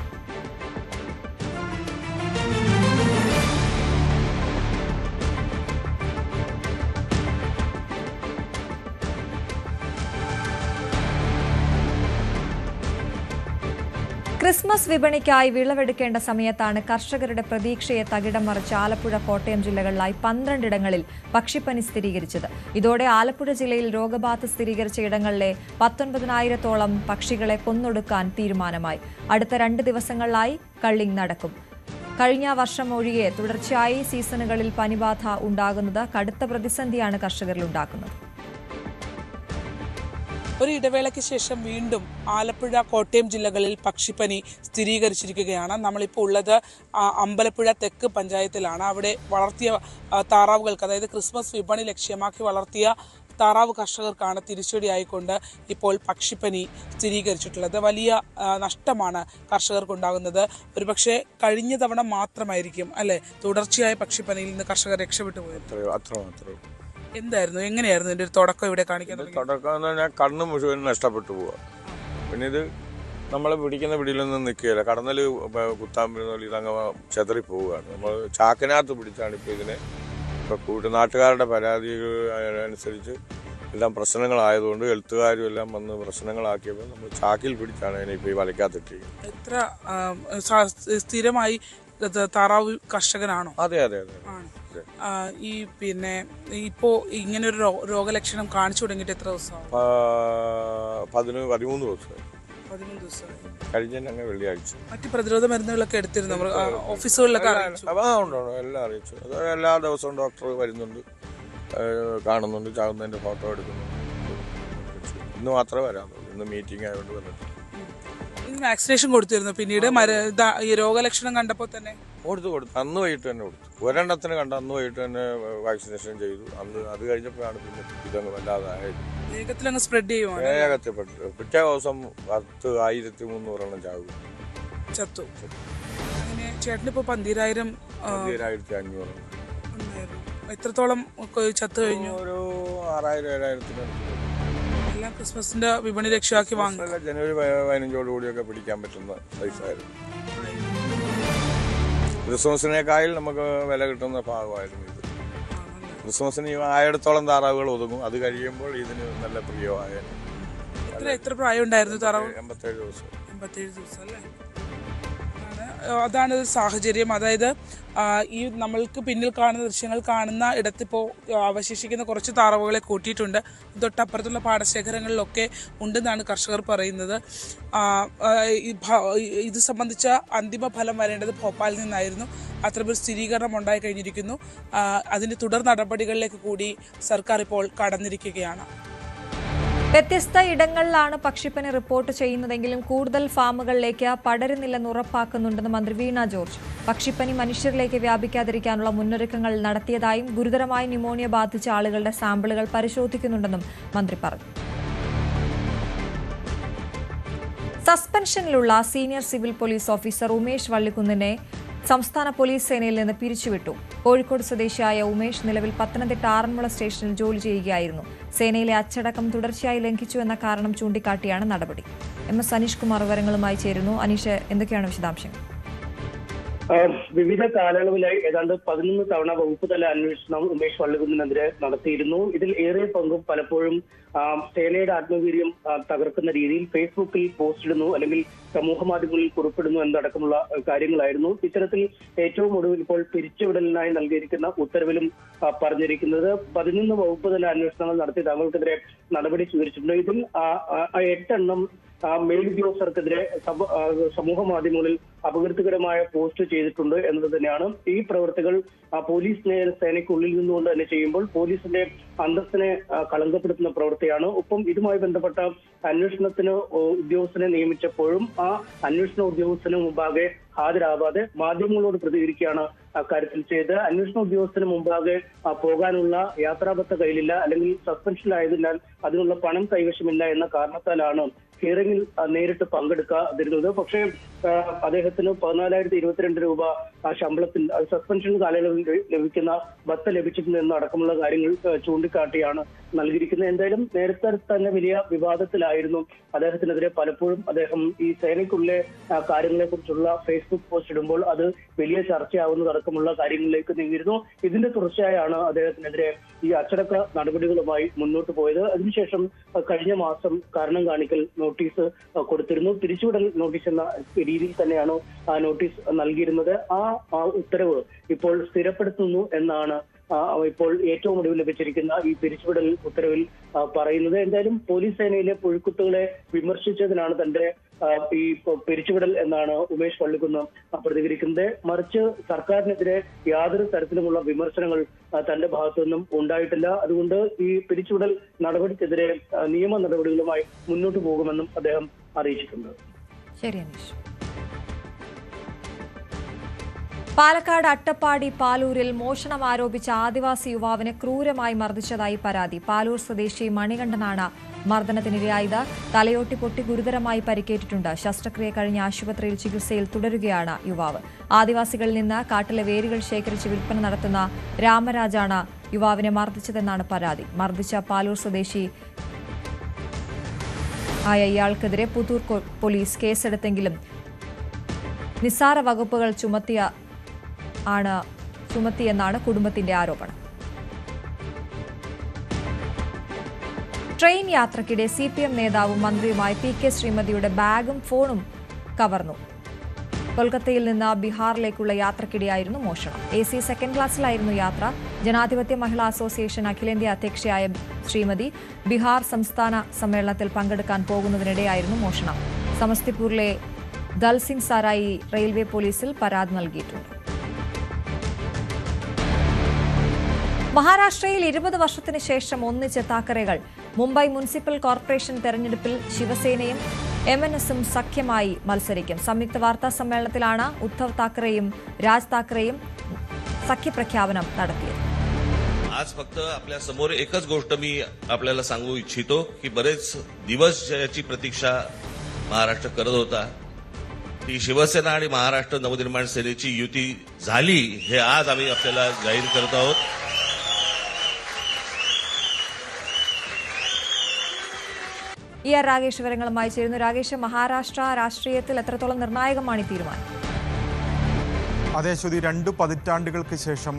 ക്രിസ്മസ് വിപണിക്കായി വിളവെടുക്കേണ്ട സമയത്താണ് കർഷകരുടെ പ്രതീക്ഷയെ തകിടം മറിച്ച ആലപ്പുഴ, കോട്ടയം ജില്ലകളിലായി 12 ഇടങ്ങളിൽ പക്ഷിപ്പനി സ്ഥിരീകരിച്ചത്. ഇതോടെ ആലപ്പുഴ ജില്ലയിൽ രോഗബാധ സ്ഥിരീകരിച്ച ഇടങ്ങളിലെ 19,000-ഓളം പക്ഷികളെ കൊന്നൊടുക്കാൻ തീരുമാനമായി. അടുത്ത 2 ദിവസങ്ങളിലായി കള്ളിങ് നടക്കും. കഴിഞ്ഞ വർഷം ഒഴികെ തുടർച്ചയായി സീസണുകളിൽ പനിബാധ ഉണ്ടാകുന്നത് കടുത്ത പ്രതിസന്ധിയാണ് കർഷകരിൽ ഉണ്ടാക്കുന്നത്. ഒരു ഇടവേളയ്ക്ക് ശേഷം വീണ്ടും ആലപ്പുഴ, കോട്ടയം ജില്ലകളിൽ പക്ഷിപ്പനി സ്ഥിരീകരിച്ചിരിക്കുകയാണ്. നമ്മളിപ്പോൾ ഉള്ളത് അമ്പലപ്പുഴ തെക്ക് പഞ്ചായത്തിലാണ്. അവിടെ വളർത്തിയ താറാവുകൾക്ക്, അതായത് ക്രിസ്മസ് വിപണി ലക്ഷ്യമാക്കി വളർത്തിയ താറാവ് കർഷകർക്കാണ് തിരിച്ചടിയായിക്കൊണ്ട് ഇപ്പോൾ പക്ഷിപ്പനി സ്ഥിരീകരിച്ചിട്ടുള്ളത്. വലിയ നഷ്ടമാണ് കർഷകർക്കുണ്ടാകുന്നത്. ഒരുപക്ഷെ കഴിഞ്ഞ തവണ മാത്രമായിരിക്കും അല്ലെ തുടർച്ചയായ പക്ഷിപ്പനിയിൽ നിന്ന് കർഷകർ രക്ഷപ്പെട്ടു പോയത്. എന്തായിരുന്നു, എങ്ങനെയായിരുന്നു ഇതിന്റെ ഒരു തുടക്കം ഇവിടെ കാണിക്കാൻ? തുടക്കം എന്ന് പറഞ്ഞാൽ കണ്ണ് മുഴുവൻ നഷ്ടപ്പെട്ടു പോവുക. പിന്നെ ഇത് നമ്മളെ പിടിക്കുന്ന പിടിയിലൊന്നും നിൽക്കുകയില്ല. കടന്നൽ കുത്താൻ പറ്റുന്ന ഇതങ്ങ് ചെതറി പോവുകയാണ്. നമ്മൾ ചാക്കിനകത്ത് പിടിച്ചാണ് ഇപ്പോൾ ഇതിനെ. ഇപ്പോൾ നാട്ടുകാരുടെ പരാതികൾ അനുസരിച്ച് എല്ലാം പ്രശ്നങ്ങളായതുകൊണ്ട് എഴുത്തുകാരും എല്ലാം വന്ന് പ്രശ്നങ്ങളാക്കിയപ്പോൾ നമ്മൾ ചാക്കിൽ പിടിച്ചാണ് അതിനെ ഇപ്പോൾ ഈ വലയ്ക്കകത്തിട്ടിരിക്കുന്നത്. എത്ര സ്ഥിരമായി താറാവ് കർഷകനാണോ? അതെ അതെ അതെ. ഈ പിന്നെ ഇപ്പോ ഇങ്ങനെ ഒരു രോഗലക്ഷണം കാണിച്ചു തുടങ്ങിയിട്ട് എത്ര ദിവസമായി? 13 ദിവസമായി. 13 ദിവസമായി. കഴിഞ്ഞ വെള്ളിയാഴ്ച. മറ്റ് പ്രതിരോധ മരുന്നുകളൊക്കെ എടുത്തിരുന്നു ഓഫീസുകളിലൊക്കെ? ഉണ്ട്, എല്ലാം അറിയിച്ചു. എല്ലാ ദിവസവും ഡോക്ടർ വരുന്നുണ്ട്, കാണുന്നുണ്ട്, ചാകുന്നതിന്റെ ഫോട്ടോ എടുക്കുന്നുണ്ട്. ഇന്ന് മാത്രമേ വരാനുള്ളൂ. ഇന്ന് മീറ്റിംഗ് ആയതുകൊണ്ട് വന്നിട്ട്. വാക്സിനേഷൻ കൊടുത്തിരുന്നു. പിന്നീട് ഈ രോഗലക്ഷണം കണ്ടപ്പോൾ തന്നെ കൊടുത്തു. അന്ന് വൈകിട്ട് തന്നെ കൊടുത്തു. ഒരെണ്ണത്തിന് കണ്ട അന്ന് വൈകിട്ട് തന്നെ വാക്സിനേഷൻ ചെയ്തു. അന്ന് അത് കഴിഞ്ഞപ്പോഴാണ് പിന്നെ ഇതങ്ങ് വല്ലാതായത്. വേഗത്തിലങ്ങ് സ്പ്രെഡ് ചെയ്യുവാണ്. വേഗത്തിൽപ്പെട്ടു. പിറ്റേ ദിവസം 10,300 ചാകും ചത്തു. അങ്ങനെ ചേട്ടനിപ്പോ 12,500. എത്രത്തോളം ചത്തു കഴിഞ്ഞു? ഒരു 6,000-7,000. എല്ലാം ക്രിസ്മസിന്റെ വിപണി ലക്ഷ്യമാക്കി വാങ്ങും. ജനുവരി 15 പിടിക്കാൻ പറ്റുന്ന സൈസായിരുന്നു. ക്രിസ്മസിനേക്കാൾ നമുക്ക് വില കിട്ടുന്ന ഭാഗമായിരുന്നു ഇത്. ക്രിസ്മസിന് 1000-ഓളം താറാവുകൾ ഒതുങ്ങും. അത് കഴിയുമ്പോൾ ഇതിന് നല്ല പ്രിയമായ. എത്ര പ്രായം ഉണ്ടായിരുന്നു താറാവ്? 87 ദിവസം. 87 ദിവസം അല്ലേ? അതാണ് സാഹചര്യം. അതായത് ഈ നമ്മൾക്ക് പിന്നിൽ കാണുന്ന ദൃശ്യങ്ങൾ കാണുന്ന ഇടത്തിപ്പോൾ അവശേഷിക്കുന്ന കുറച്ച് താറാവുകളെ കൂട്ടിയിട്ടുണ്ട്. തൊട്ടപ്പുറത്തുള്ള പാടശേഖരങ്ങളിലൊക്കെ ഉണ്ടെന്നാണ് കർഷകർ പറയുന്നത്. ഇത് സംബന്ധിച്ച അന്തിമ ഫലം വരേണ്ടത് ഭോപ്പാലിൽ നിന്നായിരുന്നു. അത്തരമൊരു സ്ഥിരീകരണം ഉണ്ടായി കഴിഞ്ഞിരിക്കുന്നു. അതിൻ്റെ തുടർ നടപടികളിലേക്ക് കൂടി സർക്കാർ ഇപ്പോൾ കടന്നിരിക്കുകയാണ്. വ്യത്യസ്ത ഇടങ്ങളിലാണ് പക്ഷിപ്പനി റിപ്പോർട്ട് ചെയ്യുന്നതെങ്കിലും കൂടുതൽ ഫാമുകളിലേക്ക് പടരുന്നില്ലെന്ന് ഉറപ്പാക്കുന്നുണ്ടെന്ന് മന്ത്രി വീണ ജോർജ്. പക്ഷിപ്പനി മനുഷ്യരിലേക്ക് വ്യാപിക്കാതിരിക്കാനുള്ള മുന്നൊരുക്കങ്ങൾ നടത്തിയതായും ഗുരുതരമായി ന്യൂമോണിയ ബാധിച്ച ആളുകളുടെ സാമ്പിളുകൾ പരിശോധിക്കുന്നുണ്ടെന്നും മന്ത്രി പറഞ്ഞു. സസ്പെൻഷനിലുള്ള senior civil police officer Umesh വള്ളിക്കുന്നിനെ സംസ്ഥാന പോലീസ് സേനയിൽ നിന്ന് പിരിച്ചുവിട്ടു. കോഴിക്കോട് സ്വദേശിയായ ഉമേഷ് നിലവിൽ പത്തനംതിട്ട ആറന്മുള സ്റ്റേഷനിൽ ജോലി ചെയ്യുകയായിരുന്നു. സേനയിലെ അച്ചടക്കം തുടർച്ചയായി ലംഘിച്ചു എന്ന കാരണം ചൂണ്ടിക്കാട്ടിയാണ് നടപടി. MS അനീഷ് കുമാർ വിവരങ്ങളുമായി ചേരുന്നു. അനീഷ്, എന്തൊക്കെയാണ് വിശദാംശങ്ങൾ? വിവിധ കാലയളവിലായി ഏതാണ്ട് 11 തവണ വകുപ്പ് തല അന്വേഷണം ഉമേഷ് വള്ളിക്കുന്നിനെതിരെ നടത്തിയിരുന്നു. ഇതിൽ ഏറെ പങ്കും പലപ്പോഴും സേനയുടെ ആത്മവീര്യം തകർക്കുന്ന രീതിയിൽ ഫേസ്ബുക്കിൽ പോസ്റ്റ് ഇടുന്നു, അല്ലെങ്കിൽ സമൂഹ മാധ്യമങ്ങളിൽ കുറിപ്പിടുന്നു എന്നടക്കമുള്ള കാര്യങ്ങളായിരുന്നു. ഇത്തരത്തിൽ ഏറ്റവും ഒടുവിൽ ഇപ്പോൾ പിരിച്ചുവിടലിനായി നൽകിയിരിക്കുന്ന ഉത്തരവിലും പറഞ്ഞിരിക്കുന്നത് 11 വകുപ്പ് തല അന്വേഷണങ്ങൾ നടത്തി തങ്ങൾക്കെതിരെ നടപടി സ്വീകരിച്ചിട്ടുണ്ട്. ഇതിൽ 8 എണ്ണം മേലുദ്യോഗസ്ഥർക്കെതിരെ സമൂഹ മാധ്യമങ്ങളിൽ അപകീർത്തികരമായ പോസ്റ്റ് ചെയ്തിട്ടുണ്ട് എന്നത് തന്നെയാണ്. ഈ പ്രവൃത്തികൾ പോലീസ് സേനയ്ക്കുള്ളിൽ നിന്നുകൊണ്ട് തന്നെ ചെയ്യുമ്പോൾ പോലീസിന്റെ അന്തസ്സിനെ കളങ്കപ്പെടുത്തുന്ന പ്രവൃത്തിയാണ്. ഒപ്പം ഇതുമായി ബന്ധപ്പെട്ട അന്വേഷണത്തിന് ഉദ്യോഗസ്ഥനെ നിയമിച്ചപ്പോഴും ആ അന്വേഷണ ഉദ്യോഗസ്ഥന് മുമ്പാകെ ഹാജരാവാതെ മാധ്യമങ്ങളോട് പ്രതികരിക്കുകയാണ് അക്കാര്യത്തിൽ ചെയ്ത്. അന്വേഷണ ഉദ്യോഗസ്ഥന് മുമ്പാകെ പോകാനുള്ള യാത്രാപത്ര കയ്യിലില്ല, അല്ലെങ്കിൽ സസ്പെൻഷനിലായതിനാൽ അതിനുള്ള പണം കൈവശമില്ല എന്ന കാരണത്താലാണ് ഹിയറിംഗിൽ നേരിട്ട് പങ്കെടുക്കാതിരുന്നത്. പക്ഷേ അദ്ദേഹത്തിന് 14,022 രൂപ ശമ്പളത്തിൽ സസ്പെൻഷൻ കാലയളവിൽ ലഭിക്കുന്ന ഭത്ത ലഭിച്ചിട്ടുണ്ടെന്ന് അടക്കമുള്ള കാര്യങ്ങൾ ചൂണ്ടിക്കാട്ടിയാണ് നൽകിയിരിക്കുന്നത്. എന്തായാലും നേരത്തെ തന്നെ വലിയ വിവാദത്തിലായിരുന്നു അദ്ദേഹത്തിനെതിരെ. പലപ്പോഴും അദ്ദേഹം ഈ സേനയ്ക്കുള്ളിലെ കാര്യങ്ങളെ കുറിച്ചുള്ള ഫേസ്ബുക്ക് പോസ്റ്റ് ഇടുമ്പോൾ അത് വലിയ ചർച്ചയാവുന്നതടക്കമുള്ള കാര്യങ്ങളിലേക്ക് നീങ്ങിയിരുന്നു. ഇതിന്റെ തുടർച്ചയായാണ് അദ്ദേഹത്തിനെതിരെ ഈ അച്ചടക്ക നടപടികളുമായി മുന്നോട്ട് പോയത്. അതിനുശേഷം കഴിഞ്ഞ മാസം കാരണം കാണിക്കൽ നോട്ടീസ് കൊടുത്തിരുന്നു. പിരിച്ചുവിടൽ നോട്ടീസ് എന്ന രീതിയിൽ തന്നെയാണ് ആ നോട്ടീസ് നൽകിയിരുന്നത്. ആ ഉത്തരവ് ഇപ്പോൾ സ്ഥിരപ്പെടുത്തുന്നു എന്നാണ് ഇപ്പോൾ ഏറ്റവും ഒടുവിൽ ലഭിച്ചിരിക്കുന്ന ഈ പിരിച്ചുവിടൽ ഉത്തരവിൽ പറയുന്നത്. എന്തായാലും പോലീസ് സേനയിലെ പുഴുക്കുത്തുകളെ വിമർശിച്ചതിനാണ് തന്റെ ഈ പിരിച്ചുവിടൽ എന്നാണ് ഉമേഷ് പള്ളിക്കുന്ന് പ്രതികരിക്കുന്നത്. മറിച്ച് സർക്കാരിനെതിരെ യാതൊരു തരത്തിലുമുള്ള വിമർശനങ്ങൾ തന്റെ ഭാഗത്തു നിന്നും ഉണ്ടായിട്ടില്ല. അതുകൊണ്ട് ഈ പിരിച്ചുവിടൽ നടപടിക്കെതിരെ നിയമ നടപടികളുമായി മുന്നോട്ട് പോകുമെന്നും അദ്ദേഹം അറിയിച്ചിട്ടുണ്ട്. ശരി അനീഷ്. പാലക്കാട് അട്ടപ്പാടി പാലൂരിൽ മോഷണം ആരോപിച്ച ആദിവാസി യുവാവിനെ ക്രൂരമായി മർദ്ദിച്ചതായി പരാതി. പാലൂർ സ്വദേശി മണികണ്ഠനാണ് മർദ്ദനത്തിനിരയായത്. തലയോട്ടി പൊട്ടി ഗുരുതരമായി പരിക്കേറ്റിട്ടുണ്ട്. ശസ്ത്രക്രിയ കഴിഞ്ഞ ആശുപത്രിയിൽ ചികിത്സയിൽ തുടരുകയാണ് യുവാവ്. ആദിവാസികളിൽ നിന്ന് കാട്ടിലെ വേരുകൾ ശേഖരിച്ച് വിൽപ്പന നടത്തുന്ന രാമരാജാണ് യുവാവിനെ മർദ്ദിച്ചതെന്നാണ് പരാതി. മർദ്ദിച്ച പാലൂർ സ്വദേശി ആയ ഇയാൾക്കെതിരെ പുത്തൂർ പോലീസ് കേസെടുത്തെങ്കിലും നിസ്സാര വകുപ്പുകൾ ചുമത്തിയെന്നാണ് കുടുംബത്തിന്റെ ആരോപണം. ട്രെയിൻ യാത്രയ്ക്കിടെ CPM നേതാവും മന്ത്രിയുമായ PK ശ്രീമതിയുടെ ബാഗും ഫോണും കവർന്നു. കൊൽക്കത്തയിൽ നിന്ന് ബീഹാറിലേക്കുള്ള യാത്രയ്ക്കിടെയായിരുന്നു മോഷണം. AC സെക്കൻഡ് ക്ലാസ്സിലായിരുന്നു യാത്ര. ജനാധിപത്യ മഹിളാ അസോസിയേഷൻ അഖിലേന്ത്യാ അധ്യക്ഷയായ ശ്രീമതി ബീഹാർ സംസ്ഥാന സമ്മേളനത്തിൽ പങ്കെടുക്കാൻ പോകുന്നതിനിടെയായിരുന്നു മോഷണം. സമസ്തിപൂരിലെ ദൽസിംഗ് സാരായി റെയിൽവേ പോലീസിൽ പരാതി നൽകിയിട്ടുണ്ട്. മഹാരാഷ്ട്രയിൽ 20 വർഷത്തിന് ശേഷം ഒന്നിച്ച താക്കറെകൾ. മുംബൈ മുനിസിപ്പൽ കോർപ്പറേഷൻ തെരഞ്ഞെടുപ്പിൽ ശിവസേനയും MNSഉം സഖ്യമായി മത്സരിക്കും. സംയുക്ത വാർത്താ സമ്മേളനത്തിലാണ് ഉദ്ധവ് താക്കറെയും രാജ് താക്കറെയും സഖ്യപ്രഖ്യാപനം നടത്തിയത്. आज फक्त आपल्या समोर एकच गोष्ट मी आपल्याला सांगू इच्छितो की बरेच दिवस याची प्रतीक्षा महाराष्ट्र करत होता. ती शिवसेना आणि महाराष्ट्र नवनिर्माण सेनेची युती झाली हे आज आम्ही आपल्याला जाहीर करत आहोत. രാകേഷ് വിവരങ്ങളുമായി ചേരുന്നു. രാകേഷ്, മഹാരാഷ്ട്ര രാഷ്ട്രീയത്തിൽ എത്രത്തോളം നിർണായകമാണ് ഈ തീരുമാനം? അതെ ശ്രുതി, 2 പതിറ്റാണ്ടുകൾക്ക് ശേഷം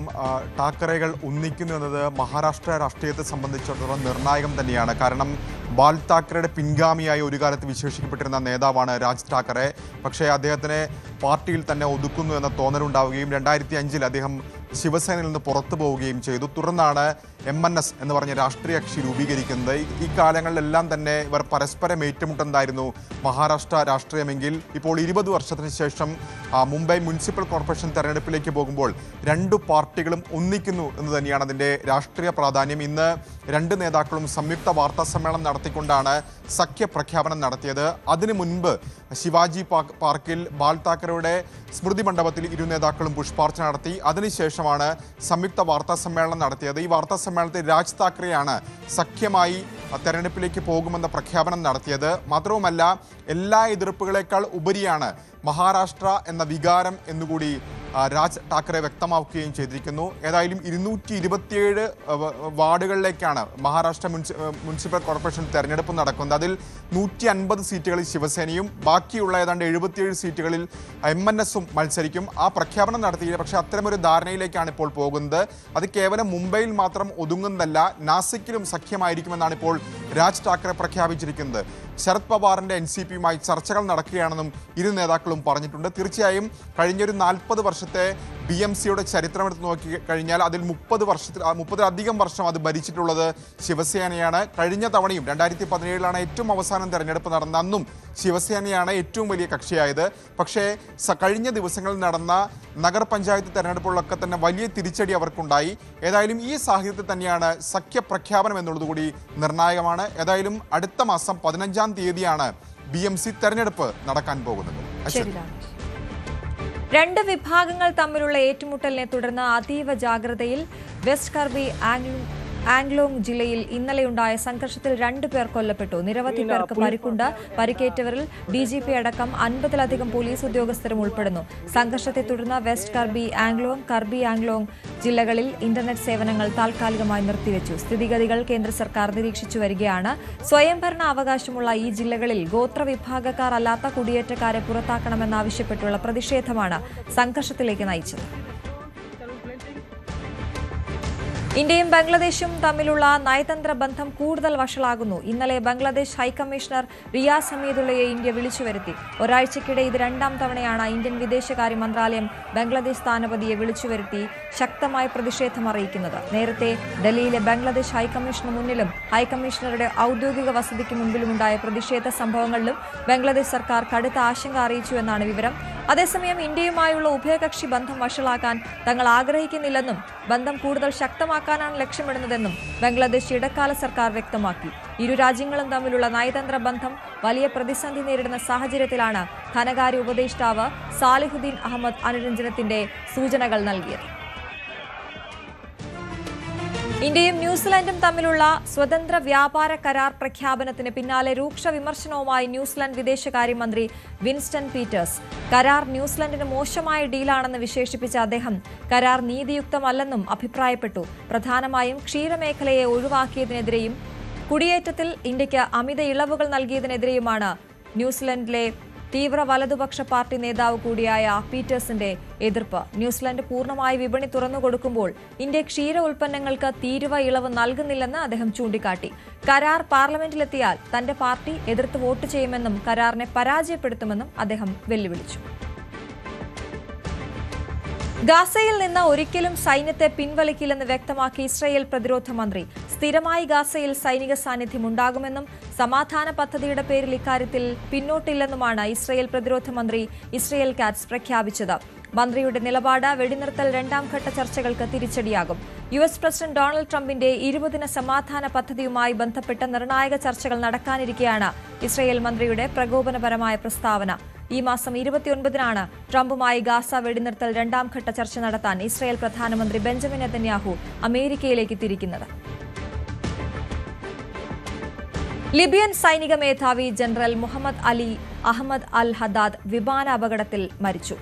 ഠാക്കറെകൾ ഒന്നിക്കുന്നു എന്നത് മഹാരാഷ്ട്ര രാഷ്ട്രീയത്തെ സംബന്ധിച്ചിടത്തോളം നിർണായകം തന്നെയാണ്. കാരണം ബാൽ താക്കറയുടെ പിൻഗാമിയായി ഒരു കാലത്ത് വിശേഷിക്കപ്പെട്ടിരുന്ന നേതാവാണ് രാജ് ഠാക്കറെ. പക്ഷേ അദ്ദേഹത്തിനെ പാർട്ടിയിൽ തന്നെ ഒതുക്കുന്നു എന്ന തോന്നലുണ്ടാവുകയും 2005 അദ്ദേഹം ശിവസേനയിൽ നിന്ന് പുറത്തു പോവുകയും ചെയ്തു. തുടർന്നാണ് MNS എന്ന് പറഞ്ഞ രാഷ്ട്രീയ കക്ഷി രൂപീകരിക്കുന്നത്. ഈ കാലങ്ങളിലെല്ലാം തന്നെ ഇവർ പരസ്പരം ഏറ്റുമുട്ടുന്നതായിരുന്നു മഹാരാഷ്ട്ര രാഷ്ട്രീയമെങ്കിൽ ഇപ്പോൾ 20 വർഷത്തിന് ശേഷം മുംബൈ മുനിസിപ്പൽ കോർപ്പറേഷൻ തെരഞ്ഞെടുപ്പിലേക്ക് പോകുമ്പോൾ 2 പാർട്ടികളും ഒന്നിക്കുന്നു എന്ന് തന്നെയാണ് അതിൻ്റെ രാഷ്ട്രീയ പ്രാധാന്യം. ഇന്ന് 2 നേതാക്കളും സംയുക്ത വാർത്താ സമ്മേളനം നടത്തിക്കൊണ്ടാണ് സഖ്യപ്രഖ്യാപനം നടത്തിയത്. അതിനു മുൻപ് ശിവാജി പാർക്കിൽ ബാൽ താക്കറയുടെ സ്മൃതി മണ്ഡപത്തിൽ 2 നേതാക്കളും പുഷ്പാർച്ചന നടത്തി. അതിനുശേഷമാണ് സംയുക്ത വാർത്താ സമ്മേളനം നടത്തിയത്. ഈ വാർത്താ സമ്മേളനത്തിൽ രാജ് താക്കറെയാണ് സഖ്യമായി തെരഞ്ഞെടുപ്പിലേക്ക് പോകുമെന്ന പ്രഖ്യാപനം നടത്തിയത്. മാത്രവുമല്ല, എല്ലാ എതിർപ്പുകളേക്കാൾ ഉപരിയാണ് മഹാരാഷ്ട്ര എന്ന വികാരം എന്നുകൂടി രാജ് ഠാക്കറെ വ്യക്തമാക്കുകയും ചെയ്തിരിക്കുന്നു. ഏതായാലും 227 വാർഡുകളിലേക്കാണ് മഹാരാഷ്ട്ര മുനിസിപ്പൽ കോർപ്പറേഷൻ തെരഞ്ഞെടുപ്പ് നടക്കുന്നത്. അതിൽ 150 സീറ്റുകളിൽ ശിവസേനയും ബാക്കിയുള്ള ഏതാണ്ട് 77 സീറ്റുകളിൽ MNSഉം മത്സരിക്കും. ആ പ്രഖ്യാപനം നടത്തിയില്ല. പക്ഷേ അത്തരമൊരു ധാരണയിലേക്കാണ് ഇപ്പോൾ പോകുന്നത്. അത് കേവലം മുംബൈയിൽ മാത്രം ഒതുങ്ങുന്നതല്ല, നാസിക്കിലും സഖ്യമായിരിക്കുമെന്നാണ് ഇപ്പോൾ രാജ് ഠാക്കറെ പ്രഖ്യാപിച്ചിരിക്കുന്നത്. ശരത് പവാറിൻ്റെ NCPയുമായി ചർച്ചകൾ നടക്കുകയാണെന്നും 2 നേതാക്കളും പറഞ്ഞിട്ടുണ്ട്. തീർച്ചയായും കഴിഞ്ഞൊരു 40 വർഷത്തെ BMCയുടെ ചരിത്രമെടുത്ത് നോക്കി കഴിഞ്ഞാൽ അതിൽ 30-ലധികം വർഷം അത് ഭരിച്ചിട്ടുള്ളത് ശിവസേനയാണ്. കഴിഞ്ഞ തവണയും 2017 ഏറ്റവും അവസാനം തെരഞ്ഞെടുപ്പ് നടന്ന അന്നും ശിവസേനയാണ് ഏറ്റവും വലിയ കക്ഷിയായത്. പക്ഷേ കഴിഞ്ഞ ദിവസങ്ങളിൽ നടന്ന നഗരപഞ്ചായത്ത് തെരഞ്ഞെടുപ്പുകളൊക്കെ തന്നെ വലിയ തിരിച്ചടി അവർക്കുണ്ടായി. ഏതായാലും ഈ സാഹചര്യത്തിൽ തന്നെയാണ് സഖ്യപ്രഖ്യാപനം എന്നുള്ളതുകൂടി നിർണായകമാണ്. ഏതായാലും അടുത്ത മാസം 15-ാം തീയതിയാണ് BMC തെരഞ്ഞെടുപ്പ് നടക്കാൻ പോകുന്നത്. 2 വിഭാഗങ്ങൾ തമ്മിലുള്ള ഏറ്റുമുട്ടലിനെ തുടർന്ന് അതീവ ജാഗ്രതയിൽ വെസ്റ്റ് കർബി ആംഗ്ലോങ് ജില്ലയിൽ ഇന്നലെയുണ്ടായ സംഘർഷത്തിൽ 2 പേർ കൊല്ലപ്പെട്ടു. നിരവധി പേർക്ക് പരിക്കുണ്ട്. പരിക്കേറ്റവരിൽ DGP അടക്കം 50-ലധികം പോലീസ് ഉദ്യോഗസ്ഥരും ഉൾപ്പെടുന്നു. സംഘർഷത്തെ തുടർന്ന് വെസ്റ്റ് കർബി ആംഗ്ലോങ് ജില്ലകളിൽ ഇന്റർനെറ്റ് സേവനങ്ങൾ താൽക്കാലികമായി നിർത്തിവെച്ചു. സ്ഥിതിഗതികൾ കേന്ദ്ര സർക്കാർ നിരീക്ഷിച്ചു വരികയാണ്. സ്വയംഭരണ അവകാശമുള്ള ഈ ജില്ലകളിൽ ഗോത്രവിഭാഗക്കാർ അല്ലാത്ത കുടിയേറ്റക്കാരെ പുറത്താക്കണമെന്നാവശ്യപ്പെട്ടുള്ള പ്രതിഷേധമാണ് സംഘർഷത്തിലേക്ക് നയിച്ചത്. ഇന്ത്യയും ബംഗ്ലാദേശും തമ്മിലുള്ള നയതന്ത്ര ബന്ധം കൂടുതൽ വഷളാകുന്നു. ഇന്നലെ ബംഗ്ലാദേശ് ഹൈക്കമ്മീഷണർ റിയാസ് ഹമീദുള്ളയെ ഇന്ത്യ വിളിച്ചുവരുത്തി. ഒരാഴ്ചയ്ക്കിടെ ഇത് 2ാം തവണയാണ് ഇന്ത്യൻ വിദേശകാര്യ മന്ത്രാലയം ബംഗ്ലാദേശ് സ്ഥാനപതിയെ വിളിച്ചുവരുത്തി ശക്തമായ പ്രതിഷേധം അറിയിക്കുന്നത്. നേരത്തെ ഡൽഹിയിലെ ബംഗ്ലാദേശ് ഹൈക്കമ്മീഷന് മുന്നിലും ഹൈക്കമ്മീഷണറുടെ ഔദ്യോഗിക വസതിക്ക് മുൻപിലുമുണ്ടായ പ്രതിഷേധ സംഭവങ്ങളിലും ബംഗ്ലാദേശ് സർക്കാർ കടുത്ത ആശങ്ക അറിയിച്ചുവെന്നാണ് വിവരം. അതേസമയം ഇന്ത്യയുമായുള്ള ഉഭയകക്ഷി ബന്ധം വഷളാക്കാൻ തങ്ങൾ ആഗ്രഹിക്കുന്നില്ലെന്നും ബന്ധം കൂടുതൽ ശക്തമാക്കാനാണ് ലക്ഷ്യമിടുന്നതെന്നും ബംഗ്ലാദേശ് ഇടക്കാല സർക്കാർ വ്യക്തമാക്കി. ഇരു രാജ്യങ്ങളും തമ്മിലുള്ള നയതന്ത്ര ബന്ധം വലിയ പ്രതിസന്ധി നേരിടുന്ന സാഹചര്യത്തിലാണ് ധനകാര്യ ഉപദേഷ്ടാവ് സാലിഹുദ്ദീൻ അഹമ്മദ് അനുരഞ്ജനത്തിന്റെ സൂചനകൾ നൽകിയത്. ഇന്ത്യയും ന്യൂസിലൻഡും തമ്മിലുള്ള സ്വതന്ത്ര വ്യാപാര കരാർ പ്രഖ്യാപനത്തിന് പിന്നാലെ രൂക്ഷ വിമർശനവുമായി ന്യൂസിലൻഡ് വിദേശകാര്യമന്ത്രി വിൻസ്റ്റൺ പീറ്റേഴ്സ്. കരാർ ന്യൂസിലൻഡിന് മോശമായ ഡീലാണെന്ന് വിശേഷിപ്പിച്ച അദ്ദേഹം കരാർ നീതിയുക്തമല്ലെന്നും അഭിപ്രായപ്പെട്ടു. പ്രധാനമായും ക്ഷീരമേഖലയെ ഒഴിവാക്കിയതിനെതിരെയും കുടിയേറ്റത്തിൽ ഇന്ത്യക്ക് അമിത ഇളവുകൾ നൽകിയതിനെതിരെയുമാണ് ന്യൂസിലൻഡിലെ തീവ്ര വലതുപക്ഷ പാർട്ടി നേതാവ് കൂടിയായ പീറ്റേഴ്സിന്റെ എതിർപ്പ്. ന്യൂസിലൻഡ് പൂർണ്ണമായി വിപണി തുറന്നുകൊടുക്കുമ്പോൾ ഇന്ത്യ ക്ഷീര ഉൽപ്പന്നങ്ങൾക്ക് തീരുവ ഇളവ് നൽകുന്നില്ലെന്ന് അദ്ദേഹം ചൂണ്ടിക്കാട്ടി. കരാർ പാർലമെന്റിലെത്തിയാൽ തന്റെ പാർട്ടി എതിർത്ത് വോട്ട് ചെയ്യുമെന്നും കരാറിനെ പരാജയപ്പെടുത്തുമെന്നും അദ്ദേഹം വെല്ലുവിളിച്ചു. ഗാസയിൽ നിന്ന് ഒരിക്കലും സൈന്യത്തെ പിൻവലിക്കില്ലെന്ന് വ്യക്തമാക്കി ഇസ്രായേൽ പ്രതിരോധ മന്ത്രി. സ്ഥിരമായി ഗാസയിൽ സൈനിക സാന്നിധ്യം ഉണ്ടാകുമെന്നും സമാധാന പദ്ധതിയുടെ പേരിൽ ഇക്കാര്യത്തിൽ പിന്നോട്ടില്ലെന്നുമാണ് ഇസ്രായേൽ പ്രതിരോധ മന്ത്രി ഇസ്രായേൽ കാറ്റ്സ് പ്രഖ്യാപിച്ചത്. മന്ത്രിയുടെ നിലപാട് വെടിനിർത്തൽ 2ാം ഘട്ട ചർച്ചകൾക്ക് തിരിച്ചടിയാകും. US പ്രസിഡന്റ് ഡൊണാൾഡ് ട്രംപിന്റെ 20-ദിന സമാധാന പദ്ധതിയുമായി ബന്ധപ്പെട്ട് നിർണായക ചർച്ചകൾ നടക്കാനിരിക്കെയാണ് ഇസ്രായേൽ മന്ത്രിയുടെ പ്രകോപനപരമായ പ്രസ്താവന. ഈ മാസം 29-നാണ് ട്രംപുമായി ഗാസ വെടിനിർത്തൽ 2ാം ഘട്ട ചർച്ച നടത്താൻ ഇസ്രായേൽ പ്രധാനമന്ത്രി ബെഞ്ചമിൻ നെതന്യാഹു അമേരിക്കയിലേക്ക് തിരിക്കുന്നത്. ലിബിയൻ സൈനിക മേധാവി ജനറൽ മുഹമ്മദ് അലി അഹമ്മദ് അൽ ഹദാദ് വിമാന അപകടത്തിൽ മരിച്ചു.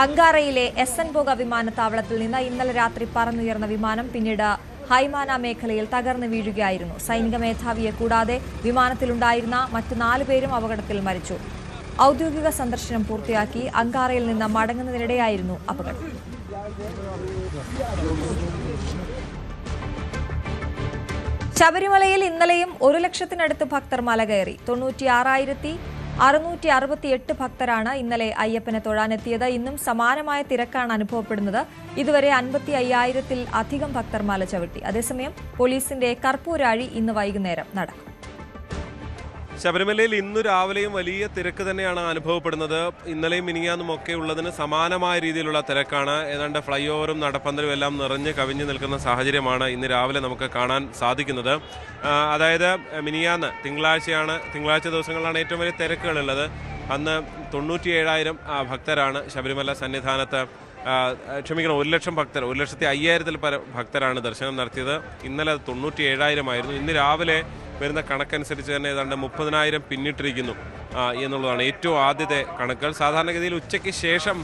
അങ്കാറയിലെ എസൻബോഗ വിമാനത്താവളത്തിൽ നിന്ന് ഇന്നലെ രാത്രി പറന്നുയർന്ന വിമാനം പിന്നീട് ഹൈമാന മേഖലയിൽ തകർന്നു വീഴുകയായിരുന്നു. സൈനിക മേധാവിയെ കൂടാതെ വിമാനത്തിലുണ്ടായിരുന്ന മറ്റ് 4 പേരും അപകടത്തിൽ മരിച്ചു. ഔദ്യോഗിക സന്ദർശനം പൂർത്തിയാക്കി അങ്കാറയിൽ നിന്ന് മടങ്ങുന്നതിനിടെയായിരുന്നു അപകടം. ശബരിമലയിൽ ഇന്നലെയും 1 ലക്ഷത്തിനടുത്ത് ഭക്തർ മലകയറി. 96,668 ഭക്തരാണ് ഇന്നലെ അയ്യപ്പനെ തൊഴാനെത്തിയത്. ഇന്നും സമാനമായ തിരക്കാണ് അനുഭവപ്പെടുന്നത്. ഇതുവരെ 55,000-ൽ അധികം ഭക്തർ മല ചവിട്ടി. അതേസമയം പോലീസിന്റെ കർപ്പൂരാഴി ഇന്ന് വൈകുന്നേരം നടക്കും. ശബരിമലയിൽ ഇന്നു രാവിലെയും വലിയ തിരക്ക് തന്നെയാണ് അനുഭവപ്പെടുന്നത്. ഇന്നലെയും മിനിങ്ങാന്നും ഒക്കെ ഉള്ളതിന് സമാനമായ രീതിയിലുള്ള തിരക്കാണ്. ഏതാണ്ട് ഫ്ലൈ ഓവറും നടപ്പന്തലും എല്ലാം നിറഞ്ഞ് കവിഞ്ഞു നിൽക്കുന്ന സാഹചര്യമാണ് ഇന്ന് രാവിലെ നമുക്ക് കാണാൻ സാധിക്കുന്നത്. അതായത് മിനിങ്ങാന്ന് തിങ്കളാഴ്ച ദിവസങ്ങളിലാണ് ഏറ്റവും വലിയ തിരക്കുകളുള്ളത്. അന്ന് 97,000 ഭക്തരാണ് ശബരിമല സന്നിധാനത്ത് 1 ലക്ഷം ഭക്തർ 1,05,000-ൽ പരം ഭക്തരാണ് ദർശനം നടത്തിയത്. ഇന്നലെ അത് 97,000 ആയിരുന്നു. ഇന്ന് രാവിലെ വരുന്ന കണക്കനുസരിച്ച് തന്നെ ഏതാണ്ട് 30,000 പിന്നിട്ടിരിക്കുന്നു എന്നുള്ളതാണ് ഏറ്റവും ആദ്യത്തെ കണക്കുകൾ. സാധാരണഗതിയിൽ ഉച്ചയ്ക്ക് ശേഷം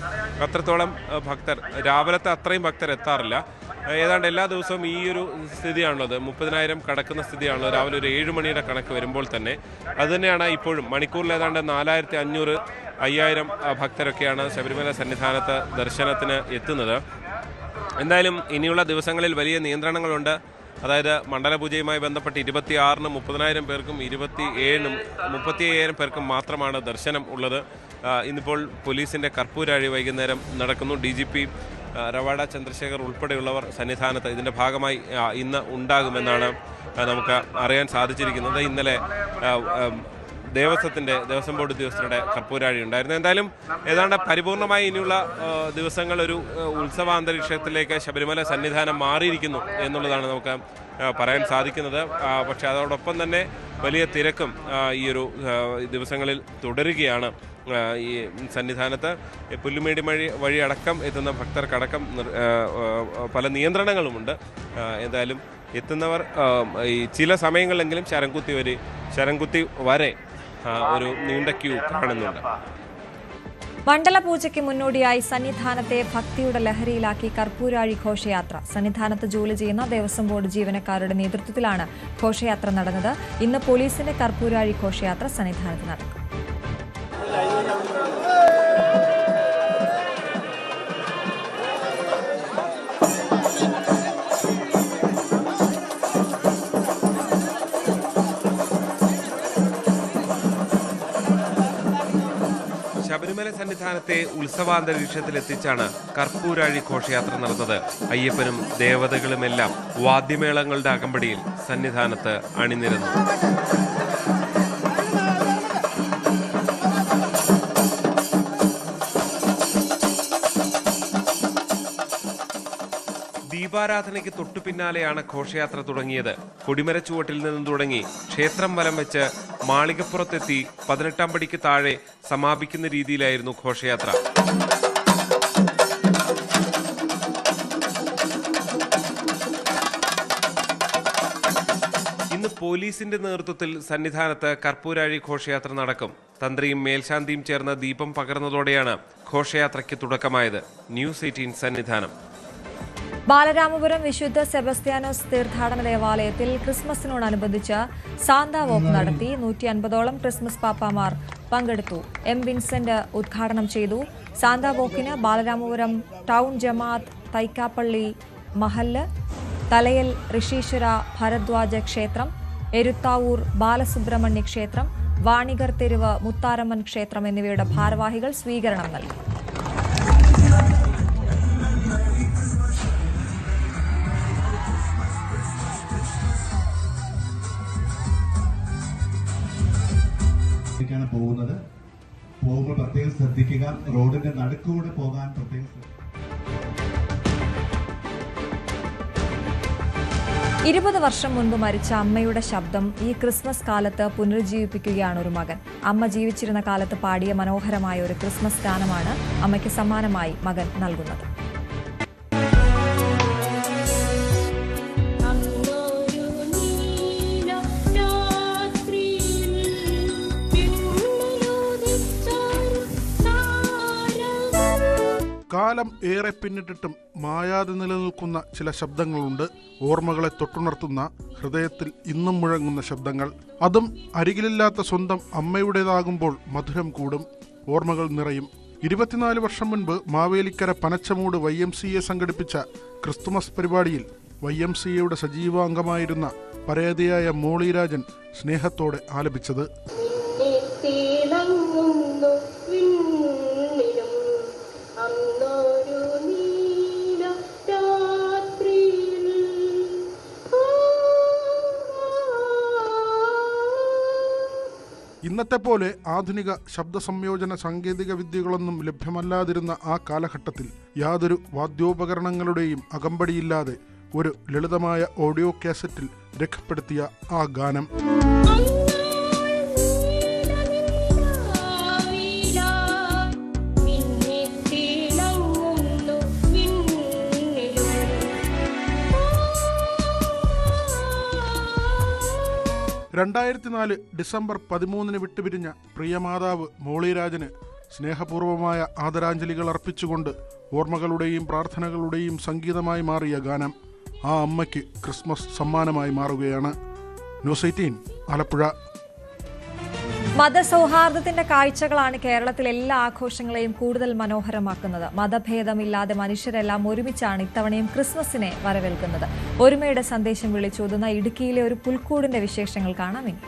അത്രത്തോളം ഭക്തർ, രാവിലത്തെ അത്രയും ഭക്തർ എത്താറില്ല. ഏതാണ്ട് എല്ലാ ദിവസവും ഈ ഒരു സ്ഥിതിയാണുള്ളത്. 30,000 കടക്കുന്ന സ്ഥിതിയാണുള്ളത്. രാവിലെ ഒരു 7 മണിയുടെ കണക്ക് വരുമ്പോൾ തന്നെ അതുതന്നെയാണ് ഇപ്പോഴും. മണിക്കൂറിൽ ഏതാണ്ട് 4,500, 5,000 ഭക്തരൊക്കെയാണ് ശബരിമല സന്നിധാനത്ത് ദർശനത്തിന് എത്തുന്നത്. എന്തായാലും ഇനിയുള്ള ദിവസങ്ങളിൽ വലിയ നിയന്ത്രണങ്ങളുണ്ട്. അതായത് മണ്ഡലപൂജയുമായി ബന്ധപ്പെട്ട് 26-നും 30,000 പേർക്കും 27-നും 35,000 പേർക്കും മാത്രമാണ് ദർശനം ഉള്ളത്. ഇന്നിപ്പോൾ പോലീസിൻ്റെ കർപ്പൂരാഴി വൈകുന്നേരം നടക്കുന്നു. DGP റവാഡ ചന്ദ്രശേഖർ ഉൾപ്പെടെയുള്ളവർ സന്നിധാനത്ത് ഇതിൻ്റെ ഭാഗമായി ഇന്ന് ഉണ്ടാകുമെന്നാണ് നമുക്ക് അറിയാൻ സാധിച്ചിരിക്കുന്നത്. ഇന്നലെ ദേവസ്വം ബോർഡ് ഉദ്യോഗസ്ഥരുടെ കർപ്പൂരാഴി ഉണ്ടായിരുന്നു. എന്തായാലും ഏതാണ്ട് പരിപൂർണമായി ഇനിയുള്ള ദിവസങ്ങൾ ഒരു ഉത്സവാന്തരീക്ഷത്തിലേക്ക് ശബരിമല സന്നിധാനം മാറിയിരിക്കുന്നു എന്നുള്ളതാണ് നമുക്ക് പറയാൻ സാധിക്കുന്നത്. പക്ഷേ അതോടൊപ്പം തന്നെ വലിയ തിരക്കും ഈ ഒരു ദിവസങ്ങളിൽ തുടരുകയാണ്. ഈ സന്നിധാനത്ത് പുല്ലുമേടി വഴി അടക്കം എത്തുന്ന ഭക്തർക്കടക്കം പല നിയന്ത്രണങ്ങളുമുണ്ട്. എന്തായാലും എത്തുന്നവർ ഈ ചില സമയങ്ങളിലെങ്കിലും ശരംകുത്തി വരെ ഒരു നീണ്ട ക്യൂ കാണുന്നുണ്ട്. മണ്ഡലപൂജയ്ക്ക് മുന്നോടിയായി സന്നിധാനത്തെ ഭക്തിയുടെ ലഹരിയിലാക്കി കർപ്പൂരാഴി ഘോഷയാത്ര. സന്നിധാനത്ത് ജോലി ചെയ്യുന്ന ദേവസ്വം ബോർഡ് ജീവനക്കാരുടെ നേതൃത്വത്തിലാണ് ഘോഷയാത്ര നടന്നത്. ഇന്ന് പോലീസിന്റെ കർപ്പൂരാഴി ഘോഷയാത്ര സന്നിധാനത്ത് നടക്കും. ശബരിമല സന്നിധാനത്തെ ഉത്സവാന്തരീക്ഷത്തിലെത്തിച്ചാണ് കർപ്പൂരാഴി ഘോഷയാത്ര നടന്നത്. അയ്യപ്പനും ദേവതകളുമെല്ലാം വാദ്യമേളങ്ങളുടെ അകമ്പടിയിൽ സന്നിധാനത്ത് അണിനിരന്നു. ദീപാരാധനയ്ക്ക് തൊട്ടു പിന്നാലെയാണ് ഘോഷയാത്ര തുടങ്ങിയത്. കൊടിമരച്ചുവട്ടിൽ നിന്നും തുടങ്ങി ക്ഷേത്രം വലം വെച്ച് മാളികപ്പുറത്തെത്തി 18-ാം പടിക്ക് താഴെ സമാപിക്കുന്ന രീതിയിലായിരുന്നു ഘോഷയാത്ര. ഇന്ന് പോലീസിന്റെ നേതൃത്വത്തിൽ സന്നിധാനത്ത് കർപ്പൂരാഴി ഘോഷയാത്ര നടക്കും. തന്ത്രിയും മേൽശാന്തിയും ചേർന്ന് ദീപം പകർന്നതോടെയാണ് ഘോഷയാത്രയ്ക്ക് തുടക്കമായത്. ന്യൂസ് 18 സന്നിധാനം. ബാലരാമപുരം വിശുദ്ധ സെബസ്ത്യാനോസ് തീർത്ഥാടന ദേവാലയത്തിൽ ക്രിസ്മസിനോടനുബന്ധിച്ച് സാന്താ വോക്ക് നടത്തി. 150ഓളം ക്രിസ്മസ് പാപ്പാമാർ പങ്കെടുത്തു. എം വിൻസെന്റ് ഉദ്ഘാടനം ചെയ്തു. സാന്താ വോക്കിന് ബാലരാമപുരം ടൗൺ ജമാഅത്ത്, തൈക്കാപ്പള്ളി മഹല്ല്, തലയൽ ഋഷീശ്വര ഭരദ്വാജ ക്ഷേത്രം, എരുത്താവൂർ ബാലസുബ്രഹ്മണ്യ ക്ഷേത്രം, വാണികർ തെരുവ് മുത്താരമ്മൻ ക്ഷേത്രം എന്നിവയുടെ ഭാരവാഹികൾ സ്വീകരണം നൽകി. പോകുമ്പോൾ പ്രത്യേകം ശ്രദ്ധിക്കുക. റോഡിന്റെ നടുക്കൂടെ പോകാൻ പ്രത്യേകം 20 വർഷം മുൻപ് മരിച്ച അമ്മയുടെ ശബ്ദം ഈ ക്രിസ്മസ് കാലത്ത് പുനരുജ്ജീവിപ്പിക്കുകയാണ് ഒരു മകൻ. അമ്മ ജീവിച്ചിരുന്ന കാലത്ത് പാടിയ മനോഹരമായ ഒരു ക്രിസ്മസ് ഗാനമാണ് അമ്മയ്ക്ക് സമ്മാനമായി മകൻ നൽകുന്നത്. കാലം ഏറെ പിന്നിട്ടിട്ടും മായാതെ നിലനിൽക്കുന്ന ചില ശബ്ദങ്ങളുണ്ട്. ഓർമ്മകളെ തൊട്ടുണർത്തുന്ന, ഹൃദയത്തിൽ ഇന്നും മുഴങ്ങുന്ന ശബ്ദങ്ങൾ. അതും അരികിലില്ലാത്ത സ്വന്തം അമ്മയുടേതാകുമ്പോൾ മധുരം കൂടും, ഓർമ്മകൾ നിറയും. 24 വർഷം മുൻപ് മാവേലിക്കര പനച്ചമൂട് YMCA സംഘടിപ്പിച്ച ക്രിസ്തുമസ് പരിപാടിയിൽ YMCAയുടെ സജീവാംഗമായിരുന്ന പരേതയായ മോളിരാജൻ സ്നേഹത്തോടെ ആലപിച്ചത്. ഇന്നത്തെ പോലെ ആധുനിക ശബ്ദ സംയോജന സാങ്കേതിക വിദ്യകളൊന്നും ലഭ്യമല്ലാതിരുന്ന ആ കാലഘട്ടത്തിൽ യാതൊരു വാദ്യോപകരണങ്ങളുടെയും അകമ്പടിയില്ലാതെ ഒരു ലളിതമായ ഓഡിയോ കാസറ്റിൽ രേഖപ്പെടുത്തിയ ആ ഗാനം (2004) ഡിസംബർ 13 വിട്ടുപിരിഞ്ഞ പ്രിയമാതാവ് മോളിരാജന് സ്നേഹപൂർവമായ ആദരാഞ്ജലികൾ അർപ്പിച്ചുകൊണ്ട് ഓർമ്മകളുടെയും പ്രാർത്ഥനകളുടെയും സംഗീതമായി മാറിയ ഗാനം ആ അമ്മയ്ക്ക് ക്രിസ്മസ് സമ്മാനമായി മാറുകയാണ്. ന്യൂസ് 18 ആലപ്പുഴ. മതസൗഹാർദ്ദത്തിന്റെ കാഴ്ചകളാണ് കേരളത്തിലെ എല്ലാ ആഘോഷങ്ങളെയും കൂടുതൽ മനോഹരമാക്കുന്നത്. മതഭേദമില്ലാതെ മനുഷ്യരെല്ലാം ഒരുമിച്ചാണ് ഇത്തവണയും ക്രിസ്മസിനെ വരവേൽക്കുന്നത്. ഒരുമയുടെ സന്ദേശം വിളിച്ചോതുന്ന ഇടുക്കിയിലെ ഒരു പുൽക്കൂടിന്റെ വിശേഷങ്ങൾ കാണാം ഇനി.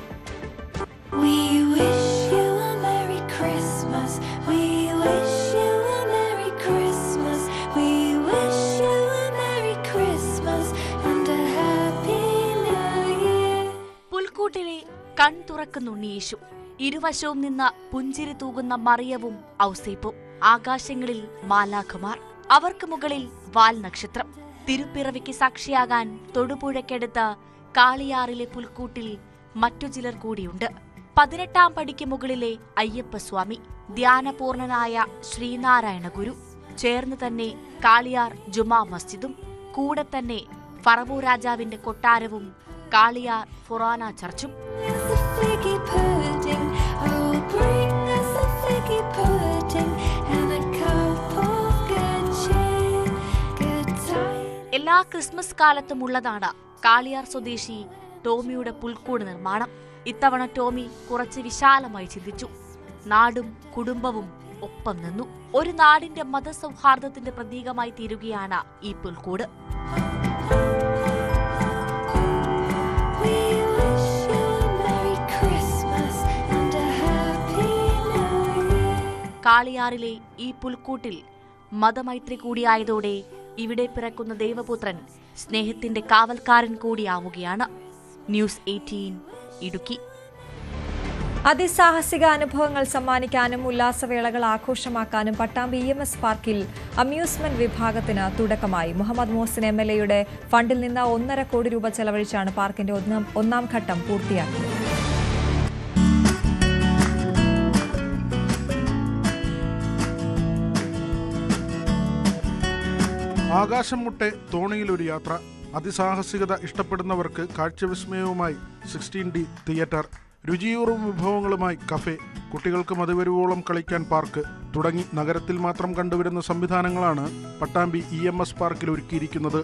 പുൽക്കൂട്ടിലെ കൺ തുറക്കുന്നുണ്ണീശു. ഇരുവശവും നിന്ന് പുഞ്ചിരി തൂകുന്ന മറിയവും ഔസേപ്പും. ആകാശങ്ങളിൽ മാലാഖമാർ, അവർക്ക് മുകളിൽ വാൽ നക്ഷത്രം. തിരുപ്പിറവിക്ക് സാക്ഷിയാകാൻ തൊടുപുഴയ്ക്കടുത്ത് കാളിയാറിലെ പുൽക്കൂട്ടിൽ മറ്റു ചിലർ കൂടിയുണ്ട്. 18-ാം പടിക്ക് മുകളിലെ അയ്യപ്പസ്വാമി, ധ്യാനപൂർണനായ ശ്രീനാരായണ ഗുരു, ചേർന്ന് തന്നെ കാളിയാർ ജുമാ മസ്ജിദും, കൂടെ തന്നെ പറവൂർ രാജാവിന്റെ കൊട്ടാരവും കാളിയാർ ഫൊറാന ചർച്ചും. എല്ലാ ക്രിസ്മസ് കാലത്തും ഉള്ളതാണ് കാളിയാർ സ്വദേശി ടോമിയുടെ പുൽക്കൂട് നിർമ്മാണം. ഇത്തവണ ടോമി കുറച്ച് വിശാലമായി ചിന്തിച്ചു. നാടും കുടുംബവും ഒപ്പം നിന്നു. ഒരു നാടിന്റെ മതസൗഹാർദ്ദത്തിന്റെ പ്രതീകമായി തീരുകയാണ് ഈ പുൽക്കൂട്. കാളിയാറിലെ ഈ പുൽക്കൂട്ടിൽ മതമൈത്രി കൂടിയായതോടെ ഇവിടെ പിറക്കുന്ന ദൈവപുത്രൻ സ്നേഹത്തിന്റെ കാവൽക്കാരൻ കൂടിയാവുകയാണ്. ന്യൂസ് 18 ഇടുക്കി. അതിസാഹസിക അനുഭവങ്ങൾ സമ്മാനിക്കാനും ഉല്ലാസവേളകൾ ആഘോഷമാക്കാനും പട്ടാമ്പി EMS പാർക്കിൽ അമ്യൂസ്മെന്റ് വിഭാഗത്തിന് തുടക്കമായി. മുഹമ്മദ് മോഹസിൻ MLA ഫണ്ടിൽ നിന്ന് 1.5 കോടി രൂപ ചെലവഴിച്ചാണ് പാർക്കിന്റെ ഒന്നാം ഘട്ടം പൂർത്തിയാക്കിയത്. ആകാശം മുട്ടെ തോണിയിലൊരു യാത്ര. അതിസാഹസികത ഇഷ്ടപ്പെടുന്നവർക്ക് കാഴ്ചവിസ്മയവുമായി 16D തിയേറ്റർ, രുചിയൂറും വിഭവങ്ങളുമായി കഫേ, കുട്ടികൾക്ക് മതിവരുവോളം കളിക്കാൻ പാർക്ക് തുടങ്ങി നഗരത്തിൽ മാത്രം കണ്ടുവരുന്ന സംവിധാനങ്ങളാണ് പട്ടാമ്പി EMS പാർക്കിൽ ഒരുക്കിയിരിക്കുന്നത്.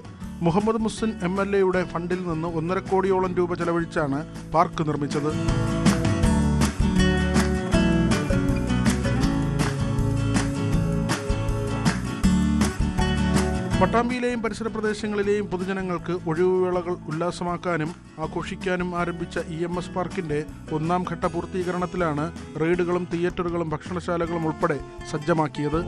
മുഹമ്മദ് മുഹ്സിൻ MLA ഫണ്ടിൽ നിന്ന് 1.5 കോടിയോളം രൂപ ചെലവഴിച്ചാണ് പാർക്ക് നിർമ്മിച്ചത്. പട്ടാമ്പിയിലെയും പരിസര പ്രദേശങ്ങളിലെയും പൊതുജനങ്ങൾക്ക് ഒഴിവുവേളകൾ ഉല്ലാസമാക്കാനും ആഘോഷിക്കാനും ആരംഭിച്ച EMS പാർക്കിന്റെ ഒന്നാം ഘട്ട പൂർത്തീകരണത്തിലാണ് റൈഡുകളും തിയേറ്ററുകളും ഭക്ഷണശാലകളും ഉൾപ്പെടെ സജ്ജമാക്കിയത്.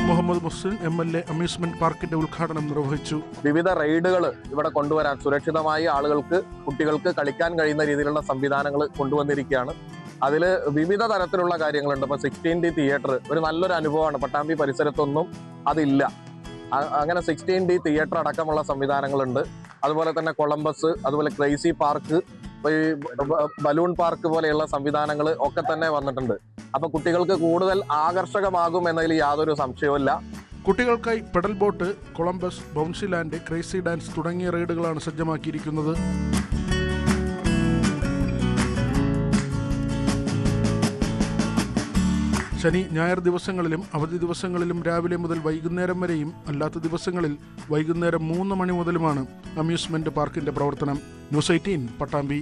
മുഹമ്മദ് മുഹ്സിൻ MLA അമ്യൂസ്മെന്റ് പാർക്കിന്റെ ഉദ്ഘാടനം നിർവഹിച്ചു. വിവിധ റൈഡുകൾ ഇവിടെ കൊണ്ടുവരാൻ സുരക്ഷിതമായി ആളുകൾക്ക്, കുട്ടികൾക്ക് കളിക്കാൻ കഴിയുന്ന രീതിയിലുള്ള സംവിധാനങ്ങൾ കൊണ്ടുവന്നിരിക്കുകയാണ്. അതിൽ വിവിധ തരത്തിലുള്ള കാര്യങ്ങളുണ്ട്. ഇപ്പൊ 16D തിയേറ്റർ ഒരു നല്ലൊരു അനുഭവമാണ്. പട്ടാമ്പി പരിസരത്തൊന്നും അതില്ല. അങ്ങനെ 16D തിയേറ്റർ അടക്കമുള്ള സംവിധാനങ്ങളുണ്ട്. അതുപോലെ തന്നെ കൊളംബസ്, അതുപോലെ ക്രൈസി പാർക്ക്, ഈ ബലൂൺ പാർക്ക് പോലെയുള്ള സംവിധാനങ്ങൾ ഒക്കെ തന്നെ വന്നിട്ടുണ്ട്. അപ്പൊ കുട്ടികൾക്ക് കൂടുതൽ ആകർഷകമാകും എന്നതിൽ യാതൊരു സംശയവുമില്ല. കുട്ടികൾക്കായി pedal boat, Columbus, bouncy land, crazy dance തുടങ്ങിയ റൈഡുകളാണ് സജ്ജമാക്കിയിരിക്കുന്നത്. ശനി ഞായർ ദിവസങ്ങളിലും അവധി ദിവസങ്ങളിലും രാവിലെ മുതൽ വൈകുന്നേരം വരെയും അല്ലാത്ത ദിവസങ്ങളിൽ വൈകുന്നേരം 3 മണി മുതലുമാണ് അമ്യൂസ്മെന്റ് പാർക്കിന്റെ പ്രവർത്തനം. ന്യൂസ് 18 പട്ടാമ്പി.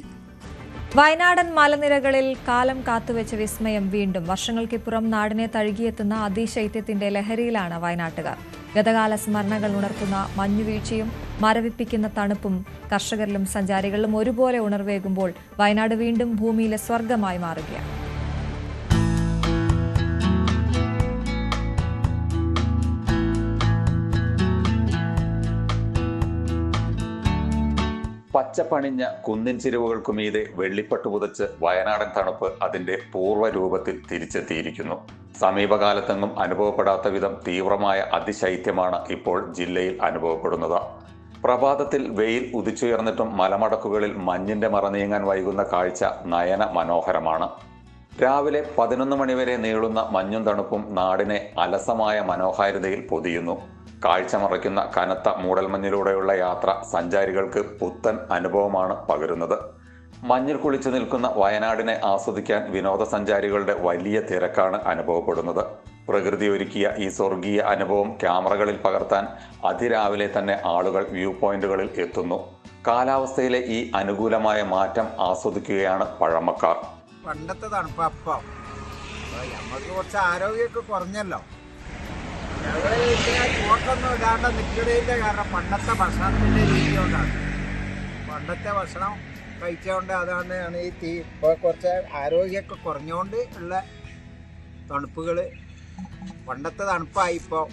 വയനാടൻ മലനിരകളിൽ കാലം കാത്തുവെച്ച വിസ്മയം വീണ്ടും. വർഷങ്ങൾക്കിപ്പുറം നാടിനെ തഴുകിയെത്തുന്ന അതിശൈത്യത്തിന്റെ ലഹരിയിലാണ് വയനാട്ടുകാർ. ഗതകാല സ്മരണകൾ ഉണർത്തുന്ന മഞ്ഞുവീഴ്ചയും മരവിപ്പിക്കുന്ന തണുപ്പും കർഷകരിലും സഞ്ചാരികളിലും ഒരുപോലെ ഉണർവേകുമ്പോൾ വയനാട് വീണ്ടും ഭൂമിയിലെ സ്വർഗമായി മാറുകയാണ്. പച്ചപ്പണിഞ്ഞ കുന്നിൻ ചിരിവുകൾക്കുമീതെ വെള്ളിപ്പട്ട് പുതച്ച് വയനാടൻ തണുപ്പ് അതിന്റെ പൂർവ്വ രൂപത്തിൽ തിരിച്ചെത്തിയിരിക്കുന്നു. സമീപകാലത്തെങ്ങും അനുഭവപ്പെടാത്ത വിധം തീവ്രമായ അതിശൈത്യമാണ് ഇപ്പോൾ ജില്ലയിൽ അനുഭവപ്പെടുന്നത്. പ്രഭാതത്തിൽ വെയിൽ ഉദിച്ചുയർന്നിട്ടും മലമടക്കുകളിൽ മഞ്ഞിന്റെ മറ നീങ്ങാൻ വൈകുന്ന കാഴ്ച നയന മനോഹരമാണ്. രാവിലെ 11 മണിവരെ നീളുന്ന മഞ്ഞും തണുപ്പും നാടിനെ അലസമായ മനോഹാരിതയിൽ പൊതിയുന്നു. കാഴ്ച മറയ്ക്കുന്ന കനത്ത മൂടൽമഞ്ഞിലൂടെയുള്ള യാത്ര സഞ്ചാരികൾക്ക് പുത്തൻ അനുഭവമാണ് പകരുന്നത്. മഞ്ഞിൽ കുളിച്ചു നിൽക്കുന്ന വയനാടിനെ ആസ്വദിക്കാൻ വിനോദസഞ്ചാരികളുടെ വലിയ തിരക്കാണ് അനുഭവപ്പെടുന്നത്. പ്രകൃതി ഒരുക്കിയ ഈ സ്വർഗീയ അനുഭവം ക്യാമറകളിൽ പകർത്താൻ അതിരാവിലെ തന്നെ ആളുകൾ വ്യൂ പോയിന്റുകളിൽ എത്തുന്നു. കാലാവസ്ഥയിലെ ഈ അനുകൂലമായ മാറ്റം ആസ്വദിക്കുകയാണ് പഴമക്കാർ. പണ്ടത്തെ തണുപ്പ് അപ്പം നമുക്ക് കുറച്ച് ആരോഗ്യമൊക്കെ കുറഞ്ഞല്ലോ. കോട്ടൊന്നും ഇടാണ്ട് നിൽക്കുന്നതിൻ്റെ കാരണം പണ്ടത്തെ ഭക്ഷണത്തിൻ്റെ രീതി കൊണ്ടാണ്. പണ്ടത്തെ ഭക്ഷണം കഴിച്ചുകൊണ്ട് അതാണ് ഈ ഇപ്പോൾ കുറച്ച് ആരോഗ്യമൊക്കെ കുറഞ്ഞുകൊണ്ട് ഉള്ള തണുപ്പുകൾ. പണ്ടത്തെ തണുപ്പായി ഇപ്പോൾ.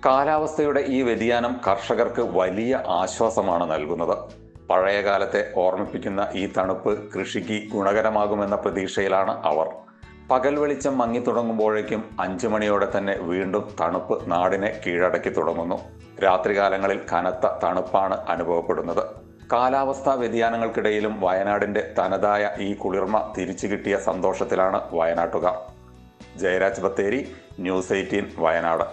കാലാവസ്ഥയുടെ ഈ വ്യതിയാനം കർഷകർക്ക് വലിയ ആശ്വാസമാണ് നൽകുന്നത്. പഴയ കാലത്തെ ഓർമ്മിപ്പിക്കുന്ന ഈ തണുപ്പ് കൃഷിക്ക് ഗുണകരമാകുമെന്ന പ്രതീക്ഷയിലാണ് അവർ. പകൽ വെളിച്ചം മങ്ങിത്തുടങ്ങുമ്പോഴേക്കും 5 മണിയോടെ തന്നെ വീണ്ടും തണുപ്പ് നാടിനെ കീഴടക്കി തുടങ്ങുന്നു. രാത്രികാലങ്ങളിൽ കനത്ത തണുപ്പാണ് അനുഭവപ്പെടുന്നത്. കാലാവസ്ഥാ വ്യതിയാനങ്ങൾക്കിടയിലും വയനാടിന്റെ തനതായ ഈ കുളിർമ തിരിച്ചു കിട്ടിയ സന്തോഷത്തിലാണ് വയനാട്ടുകാർ. ജയരാജ് ബത്തേരി, ന്യൂസ് 18 വയനാട്.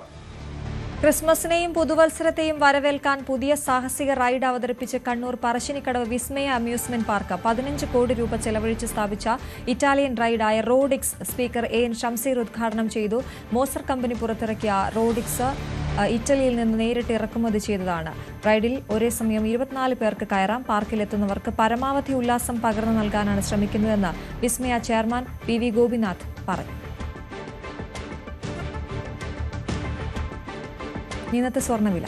ക്രിസ്മസിനെയും പുതുവത്സരത്തെയും വരവേൽക്കാൻ പുതിയ സാഹസിക റൈഡ് അവതരിപ്പിച്ച് കണ്ണൂർ പറശ്ശിനിക്കടവ് വിസ്മയ അമ്യൂസ്മെന്റ് പാർക്ക് 15 കോടി രൂപ ചെലവഴിച്ച് സ്ഥാപിച്ച ഇറ്റാലിയൻ റൈഡായ റോഡിക്സ് സ്പീക്കർ എൻ ഷംസീർ ഉദ്ഘാടനം ചെയ്തു. മോസർ കമ്പനി പുറത്തിറക്കിയ റോഡിക്സ് ഇറ്റലിയിൽ നിന്ന് നേരിട്ട് ഇറക്കുമതി ചെയ്തതാണ്. റൈഡിൽ ഒരേ സമയം 24 പേർക്ക് കയറാം. പാർക്കിലെത്തുന്നവർക്ക് പരമാവധി ഉല്ലാസം പകർന്നു നൽകാനാണ് ശ്രമിക്കുന്നതെന്ന് വിസ്മയ ചെയർമാൻ പി വി ഗോപിനാഥ് പറഞ്ഞു. ഇന്നത്തെ സ്വർണ്ണവില.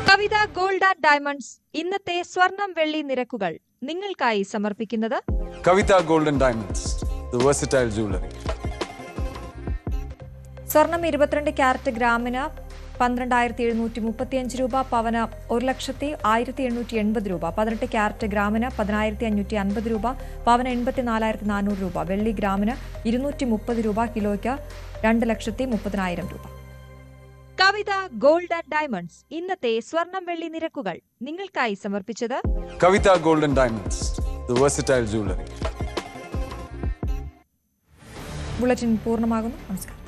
കവിത ഗോൾഡ് ആൻഡ് ഡയമണ്ട്സ് ഇന്നത്തെ സ്വർണം വെള്ളി നിരക്കുകൾ നിങ്ങൾക്കായി സമർപ്പിക്കുന്നത് Kavitha gold and diamonds, the versatile jewellery. സ്വർണം 22 ക്യാരറ്റ് ഗ്രാമിന് 12,735 രൂപ, പവന് 1,01,880 രൂപ. 18 ക്യാരറ്റ് ഗ്രാമിന് 10,550 രൂപ, പവന് 84,400 രൂപ. വെള്ളി ഗ്രാമിന് 230 രൂപ, കിലോയ്ക്ക് 2,30,000 രൂപ. കവിത ഗോൾഡ് ആൻഡ് ഡയമണ്ട്സ് ഇന്നത്തെ സ്വർണം വെള്ളി നിരക്കുകൾ നിങ്ങൾക്കായി സമർപ്പിച്ചത് Kavitha gold and diamonds, the versatile jewellery. Bulletin പൂർണ്ണമാകുന്നു. നമസ്കാരം.